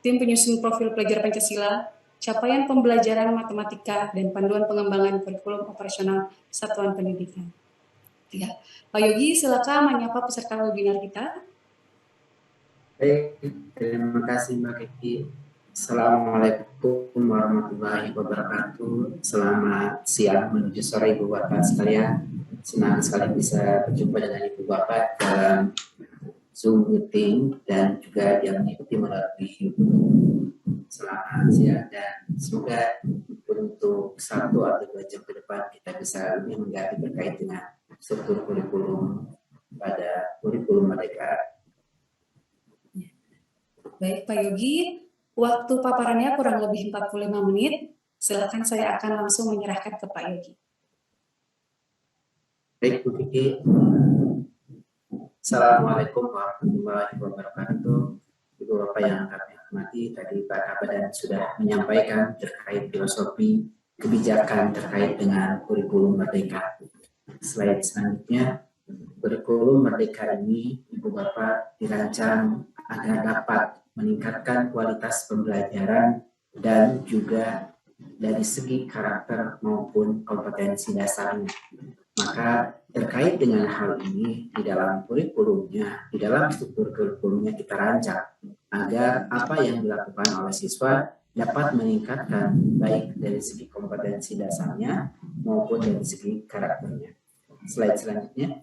tim penyusun profil pelajar Pancasila, capaian pembelajaran matematika, dan panduan pengembangan kurikulum operasional Satuan Pendidikan. Ya, Pak Yogi, silakan menyapa peserta webinar kita. Baik, terima kasih Mbak Kiki. Assalamualaikum warahmatullahi wabarakatuh. Selamat siang menuju sore Ibu Bapak sekalian. Senang sekali bisa berjumpa dengan Ibu Bapak dalam Zoom meeting dan juga yang mengikuti melalui YouTube. Selamat siang dan semoga untuk 1 atau 2 jam ke depan kita bisa lebih menggali terkait dengan struktur kurikulum pada kurikulum merdeka. Baik Pak Yogi, waktu paparannya kurang lebih 45 menit. Silakan saya akan langsung menyerahkan ke Pak Yogi. Baik Bu Kiki. Assalamualaikum warahmatullahi wabarakatuh. Ibu Bapak yang kami hormati, tadi Pak Kabadan sudah menyampaikan terkait filosofi kebijakan terkait dengan kurikulum merdeka. Slide selanjutnya, kurikulum merdeka ini Ibu Bapak dirancang agar dapat meningkatkan kualitas pembelajaran dan juga dari segi karakter maupun kompetensi dasarnya. Maka terkait dengan hal ini di dalam kurikulumnya, di dalam struktur kurikulumnya kita rancang agar apa yang dilakukan oleh siswa dapat meningkatkan baik dari segi kompetensi dasarnya maupun dari segi karakternya. Slide selanjutnya.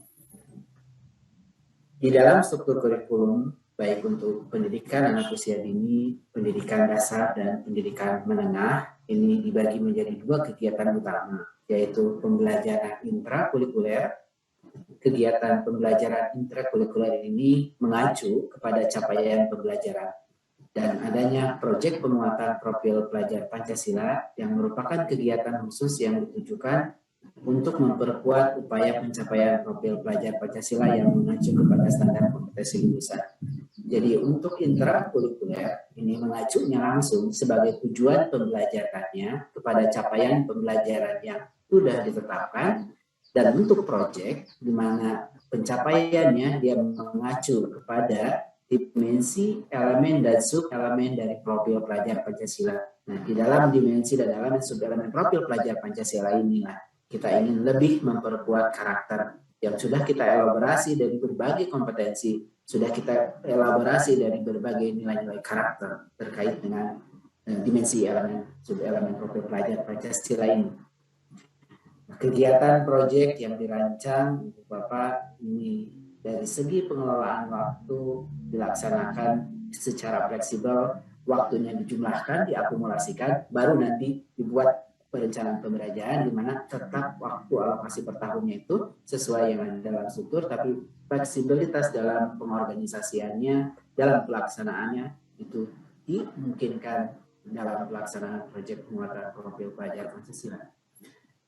Di dalam struktur kurikulum baik untuk pendidikan anak usia dini, pendidikan dasar, dan pendidikan menengah, ini dibagi menjadi 2 kegiatan utama, yaitu pembelajaran intrakurikuler. Kegiatan pembelajaran intrakurikuler ini mengacu kepada capaian pembelajaran dan adanya proyek penguatan profil pelajar Pancasila yang merupakan kegiatan khusus yang ditujukan untuk memperkuat upaya pencapaian profil pelajar Pancasila yang mengacu kepada standar kompetensi lulusan. Jadi untuk intrakurikuler ini mengacunya langsung sebagai tujuan pembelajarannya kepada capaian pembelajaran yang sudah ditetapkan, dan untuk proyek di mana pencapaiannya dia mengacu kepada dimensi, elemen, dan sub-elemen dari profil pelajar Pancasila. Nah, di dalam dimensi dan elemen sub-elemen profil pelajar Pancasila inilah kita ingin lebih memperkuat karakter yang sudah kita elaborasi dari berbagai kompetensi sudah kita elaborasi dari berbagai nilai-nilai karakter terkait dengan dimensi elemen, sub-elemen profil pelajar Pancasila ini. Kegiatan proyek yang dirancang Ibu Bapak ini dari segi pengelolaan waktu dilaksanakan secara fleksibel, waktunya dijumlahkan, diakumulasikan, baru nanti dibuat perencanaan pembelajaran di mana tetap waktu alokasi per tahunnya itu sesuai yang ada dalam struktur, tapi fleksibilitas dalam pengorganisasiannya, dalam pelaksanaannya itu dimungkinkan dalam pelaksanaan proyek penguatan profil pelajar Pancasila.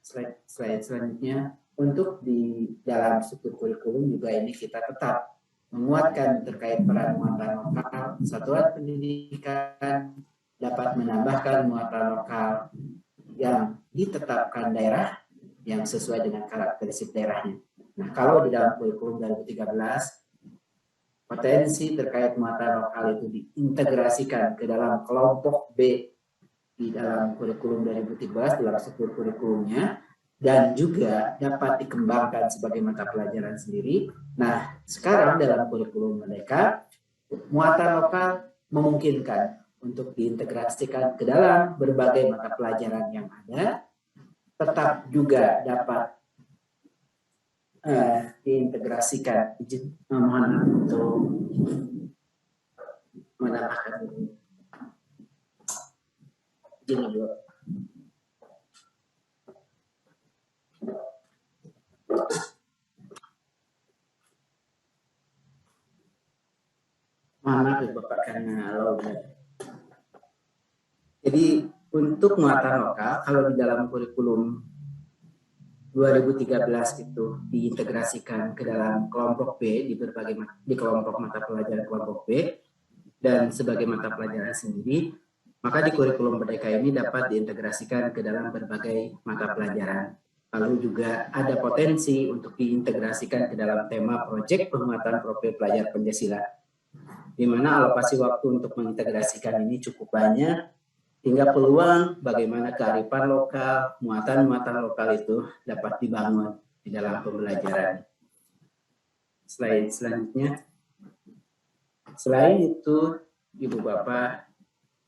Slide selanjutnya, untuk di dalam struktur kurikulum juga ini kita tetap menguatkan terkait peran muatan lokal. Satuan pendidikan dapat menambahkan muatan lokal yang ditetapkan daerah yang sesuai dengan karakteristik daerahnya. Nah, kalau di dalam kurikulum 2013, potensi terkait muatan lokal itu diintegrasikan ke dalam kelompok B di dalam kurikulum 2013 dalam struktur kurikulumnya, dan juga dapat dikembangkan sebagai mata pelajaran sendiri. Nah, sekarang dalam kurikulum Merdeka, muatan lokal memungkinkan untuk diintegrasikan ke dalam berbagai mata pelajaran yang ada, tetap juga dapat diintegrasikan. Mohon untuk menambahkan izin dulu. Maaf Bapak karena jadi untuk muatan lokal, kalau di dalam kurikulum 2013 itu diintegrasikan ke dalam kelompok B di kelompok mata pelajaran kelompok B dan sebagai mata pelajaran sendiri, maka di kurikulum Merdeka ini dapat diintegrasikan ke dalam berbagai mata pelajaran. Lalu juga ada potensi untuk diintegrasikan ke dalam tema proyek penguatan profil pelajar Pancasila, di mana alokasi waktu untuk mengintegrasikan ini cukup banyak, hingga peluang bagaimana kearifan lokal, muatan-muatan lokal itu dapat dibangun di dalam pembelajaran. Slide selanjutnya. Selain itu, Ibu Bapak,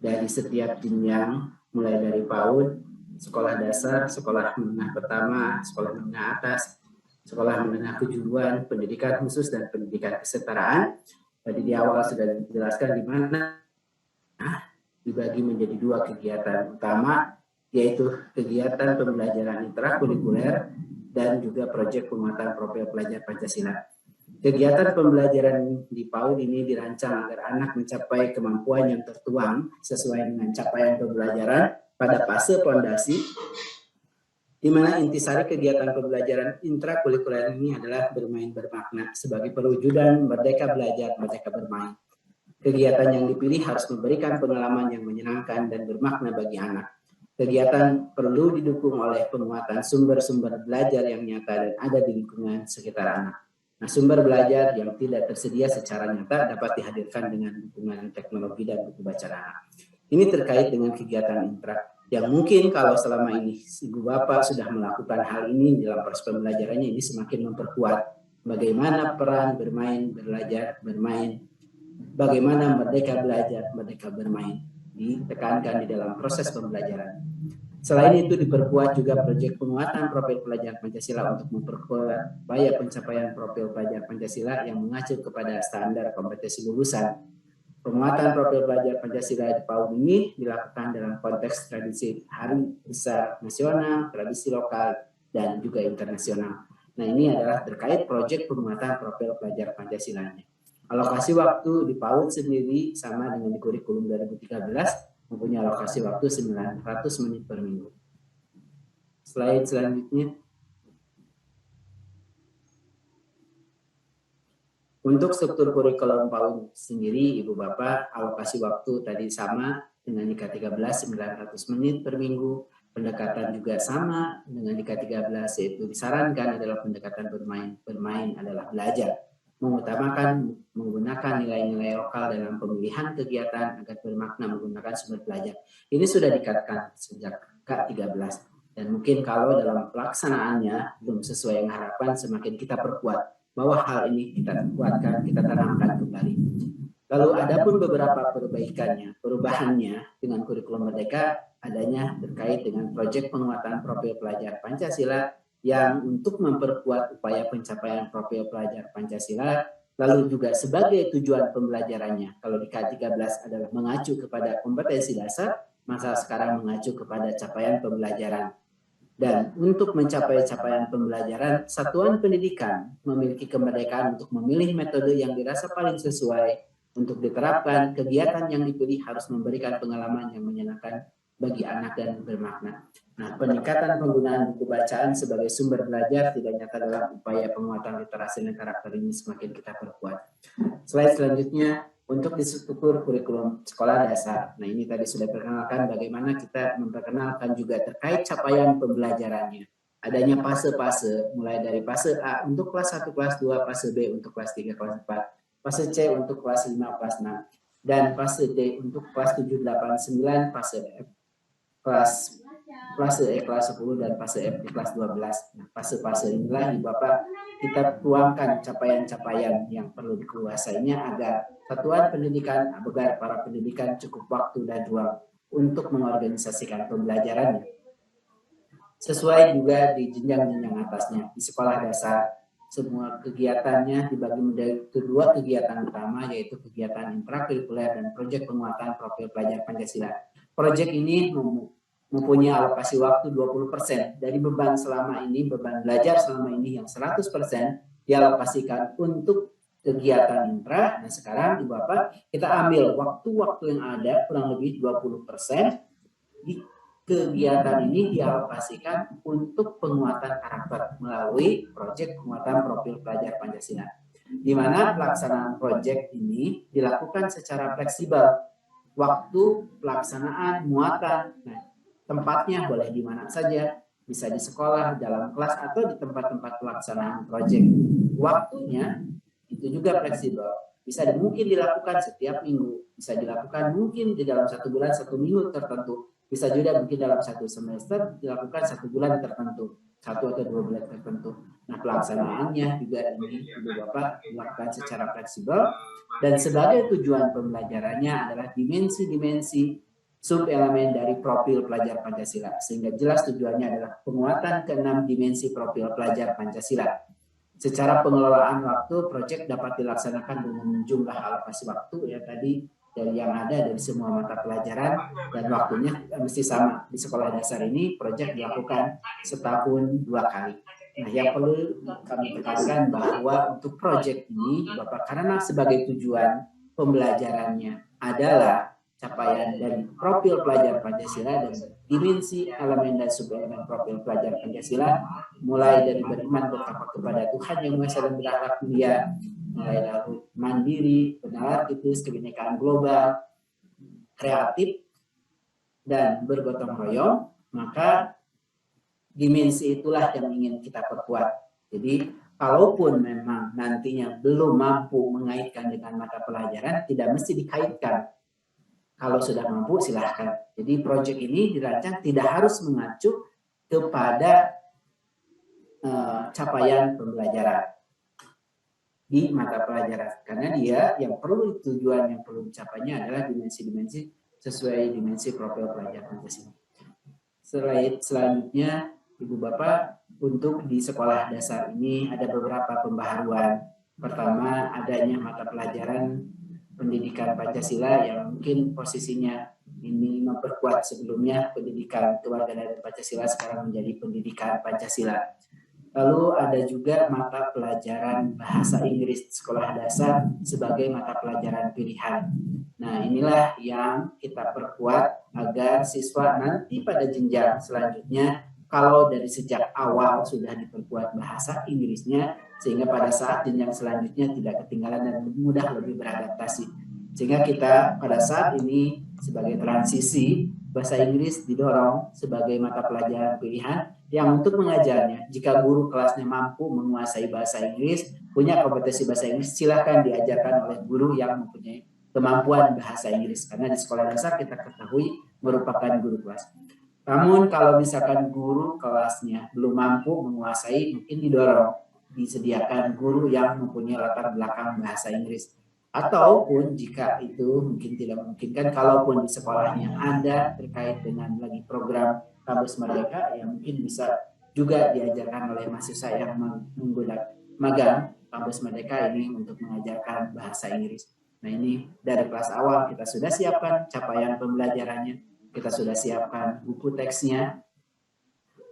dari setiap jenjang, mulai dari PAUD, sekolah dasar, sekolah menengah pertama, sekolah menengah atas, sekolah menengah kejuruan, pendidikan khusus, dan pendidikan kesetaraan, tadi di awal sudah dijelaskan di mana dibagi menjadi dua kegiatan utama, yaitu kegiatan pembelajaran intrakurikuler dan juga proyek penguatan profil pelajar Pancasila. Kegiatan pembelajaran di PAUD ini dirancang agar anak mencapai kemampuan yang tertuang sesuai dengan capaian pembelajaran pada fase fondasi, di mana intisari kegiatan pembelajaran intrakurikuler ini adalah bermain bermakna sebagai perwujudan merdeka belajar, merdeka bermain. Kegiatan yang dipilih harus memberikan pengalaman yang menyenangkan dan bermakna bagi anak. Kegiatan perlu didukung oleh penguatan sumber-sumber belajar yang nyata dan ada di lingkungan sekitar anak. Nah, sumber belajar yang tidak tersedia secara nyata dapat dihadirkan dengan dukungan teknologi dan buku bacaan anak. Ini terkait dengan kegiatan intra yang mungkin kalau selama ini Ibu Bapak sudah melakukan hal ini dalam proses pembelajarannya, ini semakin memperkuat bagaimana peran bermain, belajar, bermain, bagaimana merdeka belajar, merdeka bermain ditekankan di dalam proses pembelajaran. Selain itu diperkuat juga proyek penguatan profil pelajar Pancasila untuk memperkuat upaya pencapaian profil pelajar Pancasila yang mengacu kepada standar kompetensi lulusan. Penguatan profil pelajar Pancasila di PAUD ini dilakukan dalam konteks tradisi Hari Besar Nasional, tradisi lokal, dan juga internasional. Nah, ini adalah terkait proyek penguatan profil pelajar Pancasila-nya. Alokasi waktu di PAUD sendiri sama dengan di kurikulum 2013, mempunyai alokasi waktu 900 menit per minggu. Slide selanjutnya. Untuk struktur kurikulum PAUD sendiri, Ibu Bapak, alokasi waktu tadi sama dengan IKA 13, 900 menit per minggu. Pendekatan juga sama dengan IKA 13, yaitu disarankan adalah pendekatan bermain adalah belajar. Mengutamakan menggunakan nilai-nilai lokal dalam pemilihan kegiatan agar bermakna menggunakan sumber belajar. Ini sudah dikatakan sejak K13 dan mungkin kalau dalam pelaksanaannya belum sesuai dengan harapan, semakin kita perkuat bahwa hal ini kita kuatkan, kita tanamkan kembali. Lalu ada pun beberapa perubahannya dengan kurikulum Merdeka adanya terkait dengan proyek penguatan profil pelajar Pancasila yang untuk memperkuat upaya pencapaian profil pelajar Pancasila, lalu juga sebagai tujuan pembelajarannya. Kalau di K13 adalah mengacu kepada kompetensi dasar, maka sekarang mengacu kepada capaian pembelajaran. Dan untuk mencapai capaian pembelajaran, satuan pendidikan memiliki kemerdekaan untuk memilih metode yang dirasa paling sesuai untuk diterapkan. Kegiatan yang dipilih harus memberikan pengalaman yang menyenangkan bagi anak dan bermakna. Nah, peningkatan penggunaan buku bacaan sebagai sumber belajar tidak nyata dalam upaya penguatan literasi dan karakter ini semakin kita perkuat. Slide selanjutnya, untuk di struktur kurikulum sekolah dasar. Nah, ini tadi sudah perkenalkan bagaimana kita memperkenalkan juga terkait capaian pembelajarannya. Adanya fase-fase, mulai dari fase A untuk kelas 1, kelas 2, fase B untuk kelas 3, kelas 4, fase C untuk kelas 5, kelas 6, dan fase D untuk kelas 7, 8, 9, fase F, fase E kelas 10, dan fase F di kelas 12. Nah, fase-fase inilah di Bapak kita tuangkan capaian-capaian yang perlu dikuasainya agar satuan pendidikan, agar para pendidikan cukup waktu dan ruang untuk mengorganisasikan pembelajarannya. Sesuai juga di jenjang-jenjang atasnya, di sekolah dasar, semua kegiatannya dibagi menjadi kedua kegiatan utama, yaitu kegiatan intrakurikuler dan proyek penguatan profil pelajar Pancasila. Proyek ini mempunyai alokasi waktu 20%. Dari beban selama ini, beban belajar selama ini yang 100% dialokasikan untuk kegiatan intra. Nah, sekarang di Bapak kita ambil waktu-waktu yang ada kurang lebih 20% di kegiatan ini dialokasikan untuk penguatan karakter melalui proyek penguatan profil pelajar Pancasila. Di mana pelaksanaan proyek ini dilakukan secara fleksibel. Waktu pelaksanaan, muatan, nah, tempatnya boleh di mana saja, bisa di sekolah, dalam kelas, atau di tempat-tempat pelaksanaan proyek. Waktunya itu juga fleksibel, bisa mungkin dilakukan setiap minggu, bisa dilakukan mungkin di dalam 1 bulan, 1 minggu tertentu, bisa juga mungkin dalam 1 semester dilakukan 1 bulan tertentu, 1 atau 2 bulan tertentu. Nah, pelaksanaannya juga ini Ibu Bapak dilakukan secara fleksibel, dan sebagai tujuan pembelajarannya adalah dimensi-dimensi sub-elemen dari profil pelajar Pancasila, sehingga jelas tujuannya adalah penguatan ke-6 dimensi profil pelajar Pancasila. Secara pengelolaan waktu, proyek dapat dilaksanakan dengan jumlah alokasi waktu ya tadi dari yang ada dari semua mata pelajaran, dan waktunya mesti sama. Di sekolah dasar ini proyek dilakukan setahun 2 kali. Nah, yang perlu kami tekankan bahwa untuk proyek ini, Bapak, karena sebagai tujuan pembelajarannya adalah capaian dari profil pelajar Pancasila dan dimensi elemen dan sub-elemen profil pelajar Pancasila, mulai dari beriman bertakwa kepada Tuhan Yang Maha Esa dan berakhlak mulia, mulai dari mandiri, benar etis, kebinekaan global, kreatif, dan bergotong royong, maka dimensi itulah yang ingin kita perkuat. Jadi, kalaupun memang nantinya belum mampu mengaitkan dengan mata pelajaran, tidak mesti dikaitkan. Kalau sudah mampu, silahkan. Jadi proyek ini dirancang tidak harus mengacu kepada capaian pembelajaran di mata pelajaran. Karena dia yang perlu, tujuan yang perlu dicapainya adalah dimensi-dimensi sesuai dimensi profil pelajar Pancasila. Selanjutnya, Ibu Bapak, untuk di sekolah dasar ini ada beberapa pembaharuan. Pertama, adanya mata pelajaran pendidikan Pancasila yang mungkin posisinya ini memperkuat sebelumnya pendidikan kewarganegaraan Pancasila, sekarang menjadi pendidikan Pancasila. Lalu ada juga mata pelajaran bahasa Inggris sekolah dasar sebagai mata pelajaran pilihan. Nah, inilah yang kita perkuat agar siswa nanti pada jenjang selanjutnya, kalau dari sejak awal sudah diperkuat bahasa Inggrisnya, sehingga pada saat jenjang selanjutnya tidak ketinggalan dan mudah lebih beradaptasi. Sehingga kita pada saat ini sebagai transisi, bahasa Inggris didorong sebagai mata pelajaran pilihan yang untuk mengajarnya, jika guru kelasnya mampu menguasai bahasa Inggris, punya kompetensi bahasa Inggris, silakan diajarkan oleh guru yang mempunyai kemampuan bahasa Inggris. Karena di sekolah dasar kita ketahui merupakan guru kelas. Namun kalau misalkan guru kelasnya belum mampu menguasai, mungkin didorong disediakan guru yang mempunyai latar belakang bahasa Inggris. Ataupun jika itu mungkin tidak memungkinkan, kalaupun di sekolahnya ada terkait dengan lagi program Kampus Merdeka, yang mungkin bisa juga diajarkan oleh mahasiswa yang menggunakan magang Kampus Merdeka ini untuk mengajarkan bahasa Inggris. Nah, ini dari kelas awal kita sudah siapkan capaian pembelajarannya, kita sudah siapkan buku teksnya,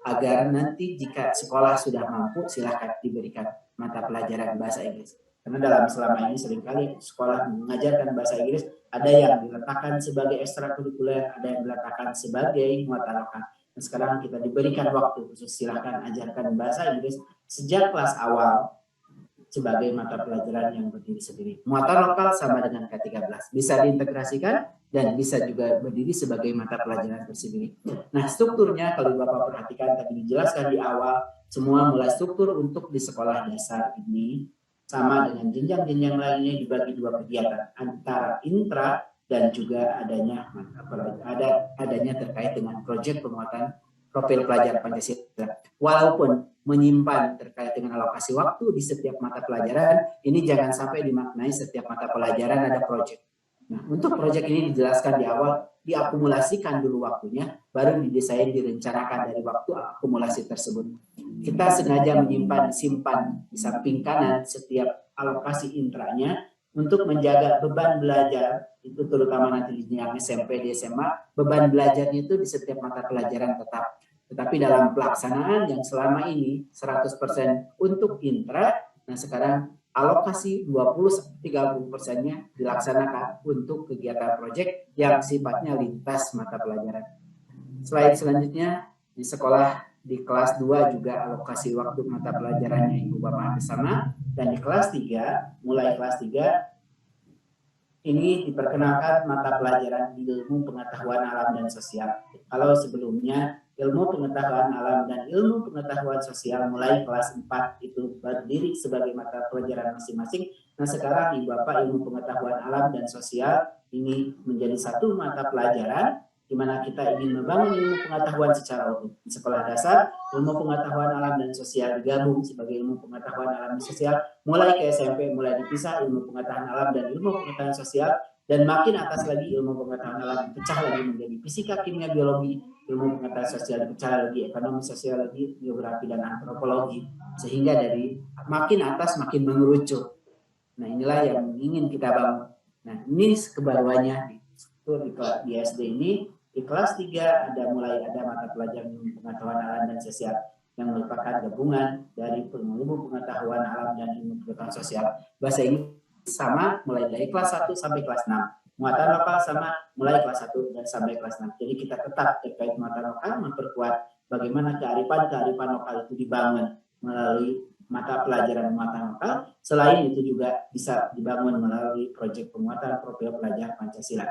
agar nanti jika sekolah sudah mampu silahkan diberikan mata pelajaran bahasa Inggris. Karena dalam selama ini seringkali sekolah mengajarkan bahasa Inggris, ada yang diletakkan sebagai ekstrakurikuler, ada yang diletakkan sebagai muatan lokal. Dan sekarang kita diberikan waktu khusus, silahkan ajarkan bahasa Inggris sejak kelas awal sebagai mata pelajaran yang berdiri sendiri. Muatan lokal sama dengan K13, bisa diintegrasikan dan bisa juga berdiri sebagai mata pelajaran tersendiri. Nah, strukturnya kalau Bapak perhatikan tadi dijelaskan di awal, semua mulai struktur untuk di sekolah dasar ini sama dengan jenjang-jenjang lainnya dibagi dua kegiatan, antara intra dan juga adanya terkait dengan proyek penguatan profil pelajar Pancasila. Walaupun menyimpan terkait dengan alokasi waktu di setiap mata pelajaran, ini jangan sampai dimaknai setiap mata pelajaran ada proyek. Nah, untuk proyek ini dijelaskan di awal, diakumulasikan dulu waktunya, baru didesain, direncanakan dari waktu akumulasi tersebut. Kita sengaja menyimpan, disimpan di samping kanan setiap alokasi intranya untuk menjaga beban belajar, itu terutama nanti di yang SMP, di SMA, beban belajarnya itu di setiap mata pelajaran tetap. Tetapi dalam pelaksanaan yang selama ini 100% untuk intra, nah sekarang alokasi 20-30%-nya dilaksanakan untuk kegiatan proyek yang sifatnya lintas mata pelajaran. Slide selanjutnya, di sekolah di kelas 2 juga alokasi waktu mata pelajarannya Ibu Bapak bersama, dan di kelas 3, mulai kelas 3 ini diperkenalkan mata pelajaran ilmu pengetahuan alam dan sosial. Kalau sebelumnya ilmu pengetahuan alam dan ilmu pengetahuan sosial mulai kelas 4 itu berdiri sebagai mata pelajaran masing-masing. Nah, sekarang Ibu Bapak ilmu pengetahuan alam dan sosial ini menjadi satu mata pelajaran di mana kita ingin membangun ilmu pengetahuan secara utuh. Di sekolah dasar, ilmu pengetahuan alam dan sosial digabung sebagai ilmu pengetahuan alam dan sosial. Mulai ke SMP, mulai dipisah ilmu pengetahuan alam dan ilmu pengetahuan sosial. Dan makin atas lagi ilmu pengetahuan alam dipecah lagi menjadi fisika, kimia, biologi. Ilmu pengetahuan sosial dipecah lagi ekonomi, sosiologi, geografi, dan antropologi. Sehingga dari makin atas makin mengerucut. Nah, inilah yang ingin kita bangun. Nah, ini kebaruannya di SD ini. Di kelas 3 mulai ada mata pelajaran pengetahuan alam dan sosial yang merupakan gabungan dari ilmu pengetahuan alam dan ilmu pengetahuan sosial. Bahasa Inggris sama mulai dari kelas 1 sampai kelas 6. Muatan lokal sama mulai kelas 1 dan sampai kelas 6. Jadi kita tetap terkait muatan lokal memperkuat bagaimana kearifan lokal itu dibangun melalui mata pelajaran muatan lokal. Selain itu juga bisa dibangun melalui proyek penguatan profil pelajar Pancasila.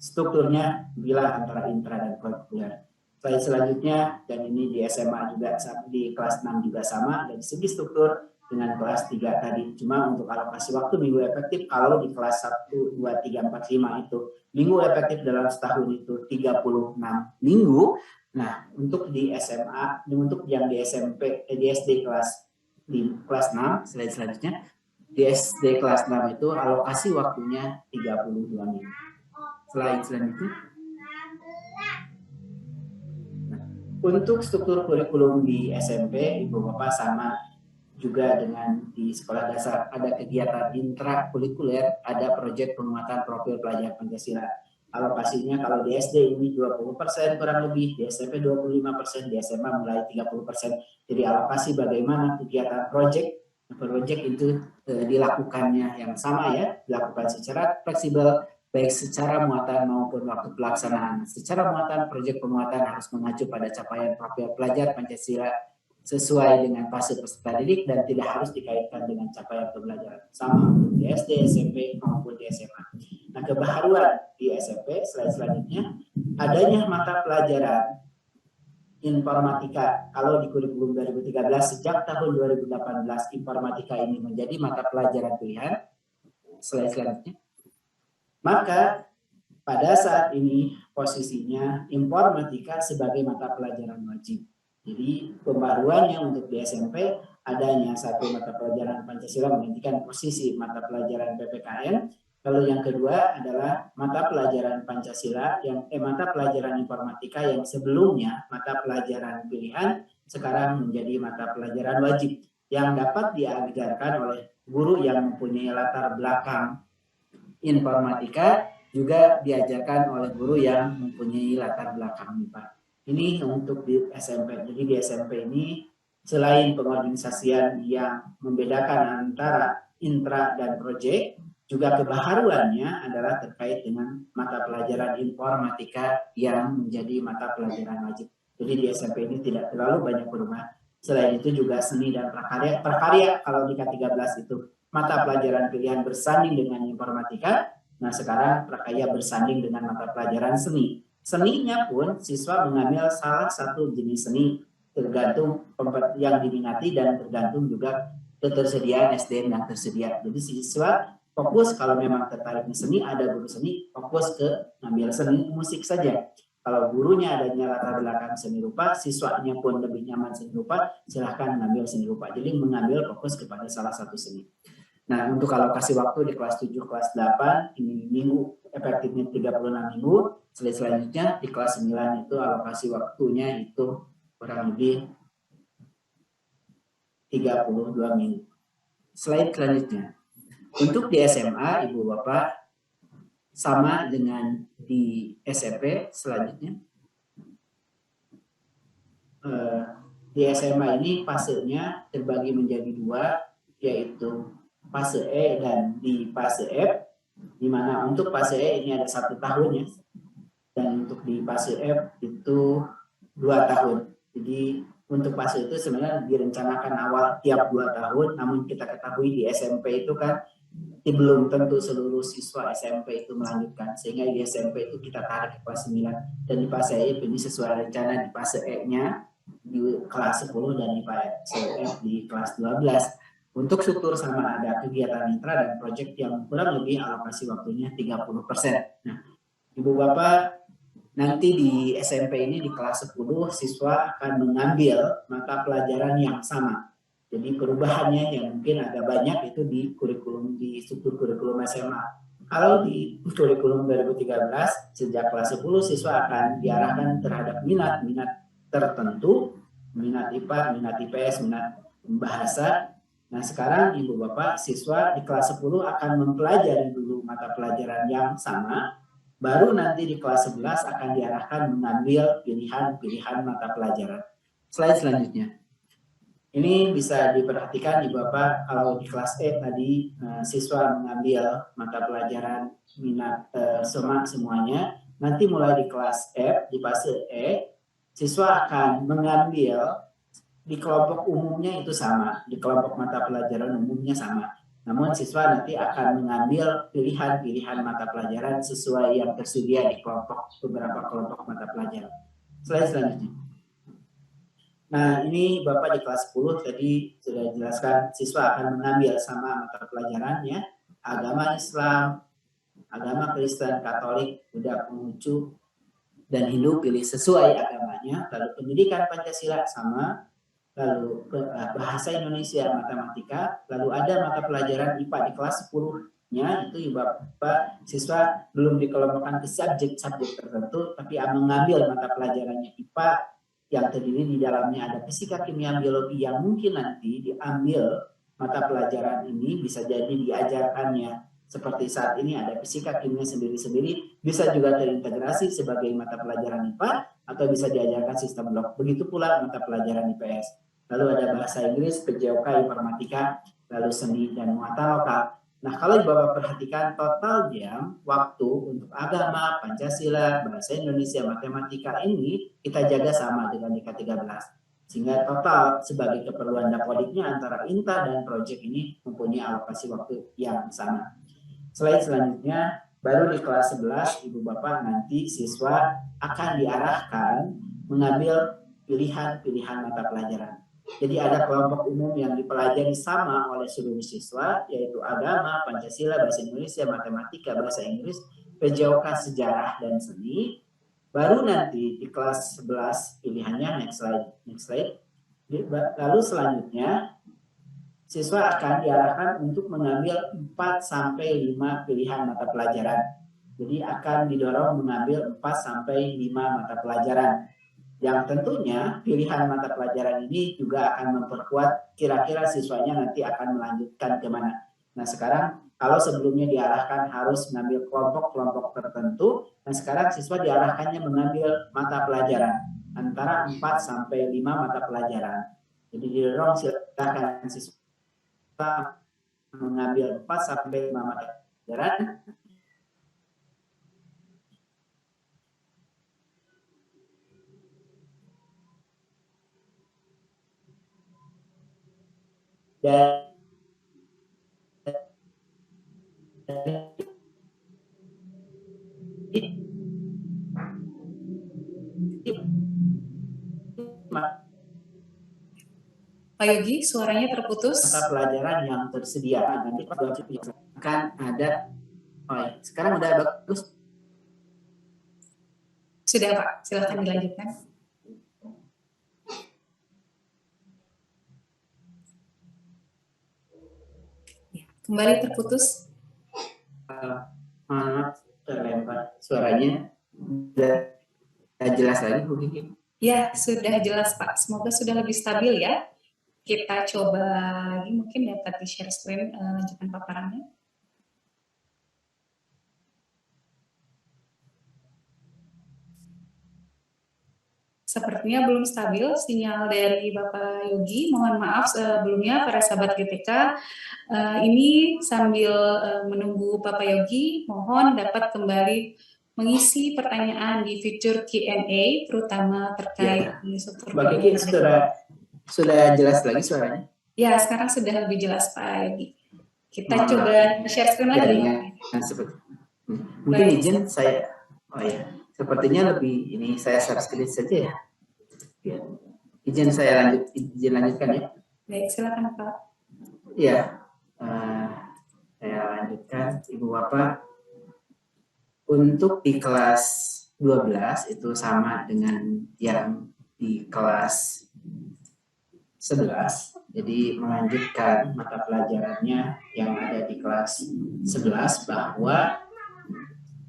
Strukturnya bila antara intra dan kurikuler. Slide selanjutnya, dan ini di SMA juga, di kelas 6 juga sama, dari segi struktur dengan kelas 3 tadi. Cuma untuk alokasi waktu minggu efektif, kalau di kelas 1, 2, 3, 4, 5 itu, minggu efektif dalam setahun itu 36 minggu. Nah, untuk di SMA, untuk yang di SMP, di SD di kelas 6, slide selanjutnya, di SD kelas 6 itu alokasi waktunya 32 minggu. Slide selanjutnya. Nah, untuk struktur kurikulum di SMP, Ibu Bapak sama juga dengan di sekolah dasar, ada kegiatan intrakurikuler, ada proyek penguatan profil pelajar Pancasila. Alokasinya kalau di SD ini 20% kurang lebih, di SMP 25%, di SMA mulai 30%. Jadi alokasi bagaimana kegiatan proyek itu dilakukannya yang sama ya, dilakukan secara fleksibel, baik secara muatan maupun waktu pelaksanaan. Secara muatan, proyek penguatan harus mengacu pada capaian profil pelajar Pancasila sesuai dengan fase peserta didik dan tidak harus dikaitkan dengan capaian pembelajaran. Sama untuk di SD, SMP maupun di SMA. Nah, kebaharuan di SMP, slide selanjutnya, adanya mata pelajaran informatika. Kalau di kurikulum 2013, sejak tahun 2018, informatika ini menjadi mata pelajaran pilihan. Slide selanjutnya. Maka pada saat ini posisinya informatika sebagai mata pelajaran wajib. Jadi pembaruannya untuk di SMP adanya satu mata pelajaran Pancasila menggantikan posisi mata pelajaran PPKN. Lalu yang kedua adalah mata pelajaran Pancasila mata pelajaran informatika yang sebelumnya mata pelajaran pilihan sekarang menjadi mata pelajaran wajib yang dapat diajarkan oleh guru yang mempunyai latar belakang informatika, juga diajarkan oleh guru yang mempunyai latar belakang IPA. Ini untuk di SMP. Jadi di SMP ini selain pengorganisasian yang membedakan antara intra dan proyek, juga kebaharuannya adalah terkait dengan mata pelajaran informatika yang menjadi mata pelajaran wajib. Jadi di SMP ini tidak terlalu banyak berubah. Selain itu juga seni dan prakarya. Prakarya kalau di K13 itu mata pelajaran pilihan bersanding dengan informatika. Nah sekarang prakarya bersanding dengan mata pelajaran seni. Seninya pun siswa mengambil salah satu jenis seni tergantung yang diminati dan tergantung juga ketersediaan SDM yang tersedia. Jadi siswa fokus kalau memang tertarik di seni, ada guru seni, fokus ke ngambil seni musik saja. Kalau gurunya adanya latar belakang seni rupa, siswanya pun lebih nyaman seni rupa, silahkan mengambil seni rupa. Jadi mengambil fokus kepada salah satu seni. Nah, untuk alokasi waktu di kelas 7, kelas 8, ini minggu efektifnya 36 minggu. Selanjutnya di kelas 9 itu alokasi waktunya itu kurang lebih 32 minggu. Slide selanjutnya. Untuk di SMA, Ibu Bapak, sama dengan di SMP selanjutnya. Di SMA ini fasenya terbagi menjadi dua, yaitu fase E dan di fase F, di mana untuk fase E ini ada 1 tahun ya, dan untuk di fase F itu 2 tahun. Jadi untuk fase itu sebenarnya direncanakan awal tiap 2 tahun, namun kita ketahui di SMP itu kan belum tentu seluruh siswa SMP itu melanjutkan, sehingga di SMP itu kita tarik ke kelas 9, dan di fase E ini sesuai rencana di fase E-nya di kelas 10 dan di fase F di kelas 12. Untuk struktur sama ada kegiatan intra dan proyek yang kurang lebih alokasi waktunya 30%. Nah, Ibu Bapak, nanti di SMP ini di kelas 10 siswa akan mengambil mata pelajaran yang sama. Jadi perubahannya yang mungkin agak banyak itu di kurikulum, di struktur kurikulum SMA. Kalau di kurikulum 2013, sejak kelas 10 siswa akan diarahkan terhadap minat-minat tertentu, minat IPA, minat IPS, minat bahasa. Nah sekarang Ibu Bapak, siswa di kelas 10 akan mempelajari dulu mata pelajaran yang sama, baru nanti di kelas 11 akan diarahkan mengambil pilihan-pilihan mata pelajaran. Slide selanjutnya. Ini bisa diperhatikan Ibu Bapak, kalau di kelas E tadi siswa mengambil mata pelajaran minat semuanya. Nanti mulai di kelas F, di fase E, siswa akan mengambil di kelompok umumnya itu sama, di kelompok mata pelajaran umumnya sama. Namun siswa nanti akan mengambil pilihan-pilihan mata pelajaran sesuai yang tersedia di beberapa kelompok mata pelajaran. Slide selanjutnya. Nah ini Bapak di kelas 10 tadi sudah dijelaskan, siswa akan mengambil sama mata pelajarannya, agama Islam, agama Kristen, Katolik, Buddha, Konghucu, dan Hindu pilih sesuai agamanya. Lalu pendidikan Pancasila sama, lalu bahasa Indonesia, matematika, lalu ada mata pelajaran IPA di kelas 10-nya, itu Bapak siswa belum dikelompokkan ke subjek-subjek tertentu, tapi mengambil mata pelajarannya IPA, yang terdiri di dalamnya ada fisika, kimia, biologi, yang mungkin nanti diambil mata pelajaran ini bisa jadi diajarkannya seperti saat ini ada fisika, kimia sendiri-sendiri, bisa juga terintegrasi sebagai mata pelajaran IPA atau bisa diajarkan sistem blok. Begitu pula mata pelajaran IPS. Lalu ada bahasa Inggris, PJOK, informatika, lalu seni dan muatan lokal. Nah, kalau Bapak perhatikan total jam waktu untuk agama, Pancasila, bahasa Indonesia, matematika ini kita jaga sama dengan di K13. Sehingga total sebagai keperluan dapodiknya antara INTA dan proyek ini mempunyai alokasi waktu yang sama. Slide selanjutnya, baru di kelas 11 Ibu Bapak nanti siswa akan diarahkan mengambil pilihan-pilihan mata pelajaran. Jadi ada kelompok umum yang dipelajari sama oleh seluruh siswa, yaitu agama, Pancasila, bahasa Indonesia, matematika, bahasa Inggris, PJOK, sejarah, dan seni. Baru nanti di kelas 11 pilihannya, next slide. Lalu selanjutnya siswa akan diarahkan untuk mengambil 4-5 pilihan mata pelajaran. Jadi akan didorong mengambil 4-5 mata pelajaran. Yang tentunya pilihan mata pelajaran ini juga akan memperkuat kira-kira siswanya nanti akan melanjutkan kemana. Nah sekarang kalau sebelumnya diarahkan harus mengambil kelompok-kelompok tertentu, nah sekarang siswa diarahkannya mengambil mata pelajaran antara 4-5 mata pelajaran. Jadi didorong silakan siswa mengambil 4-5 mata pelajaran. Dan Pak Yogi, suaranya terputus. Mata pelajaran yang tersedia nanti akan ada. Oh ya, sekarang udah bagus. Sudah Pak, silakan dilanjutkan. Ya, kembali terputus. Maaf, terlempar suaranya. Sudah jelas lagi Bu Kiki? Ya, sudah jelas Pak. Semoga sudah lebih stabil ya. Kita coba lagi, mungkin dapat di-share screen lanjutan paparannya. Sepertinya belum stabil sinyal dari Bapak Yogi. Mohon maaf sebelumnya para sahabat GTK. Ini sambil menunggu Bapak Yogi, mohon dapat kembali mengisi pertanyaan di fitur Q&A, terutama terkait struktur. Mbak Kiki sudah jelas lagi suaranya? Ya, sekarang sudah lebih jelas Pak Yogi. Kita coba share screen lagi. Seperti. Mungkin izin saya, sepertinya lebih ini saya share screen saja ya. Izin lanjutkan ya. Baik, silakan Pak. Ya, saya lanjutkan Ibu Bapak. Untuk di kelas 12 itu sama dengan yang di kelas 11, jadi melanjutkan mata pelajarannya yang ada di kelas 11 bahwa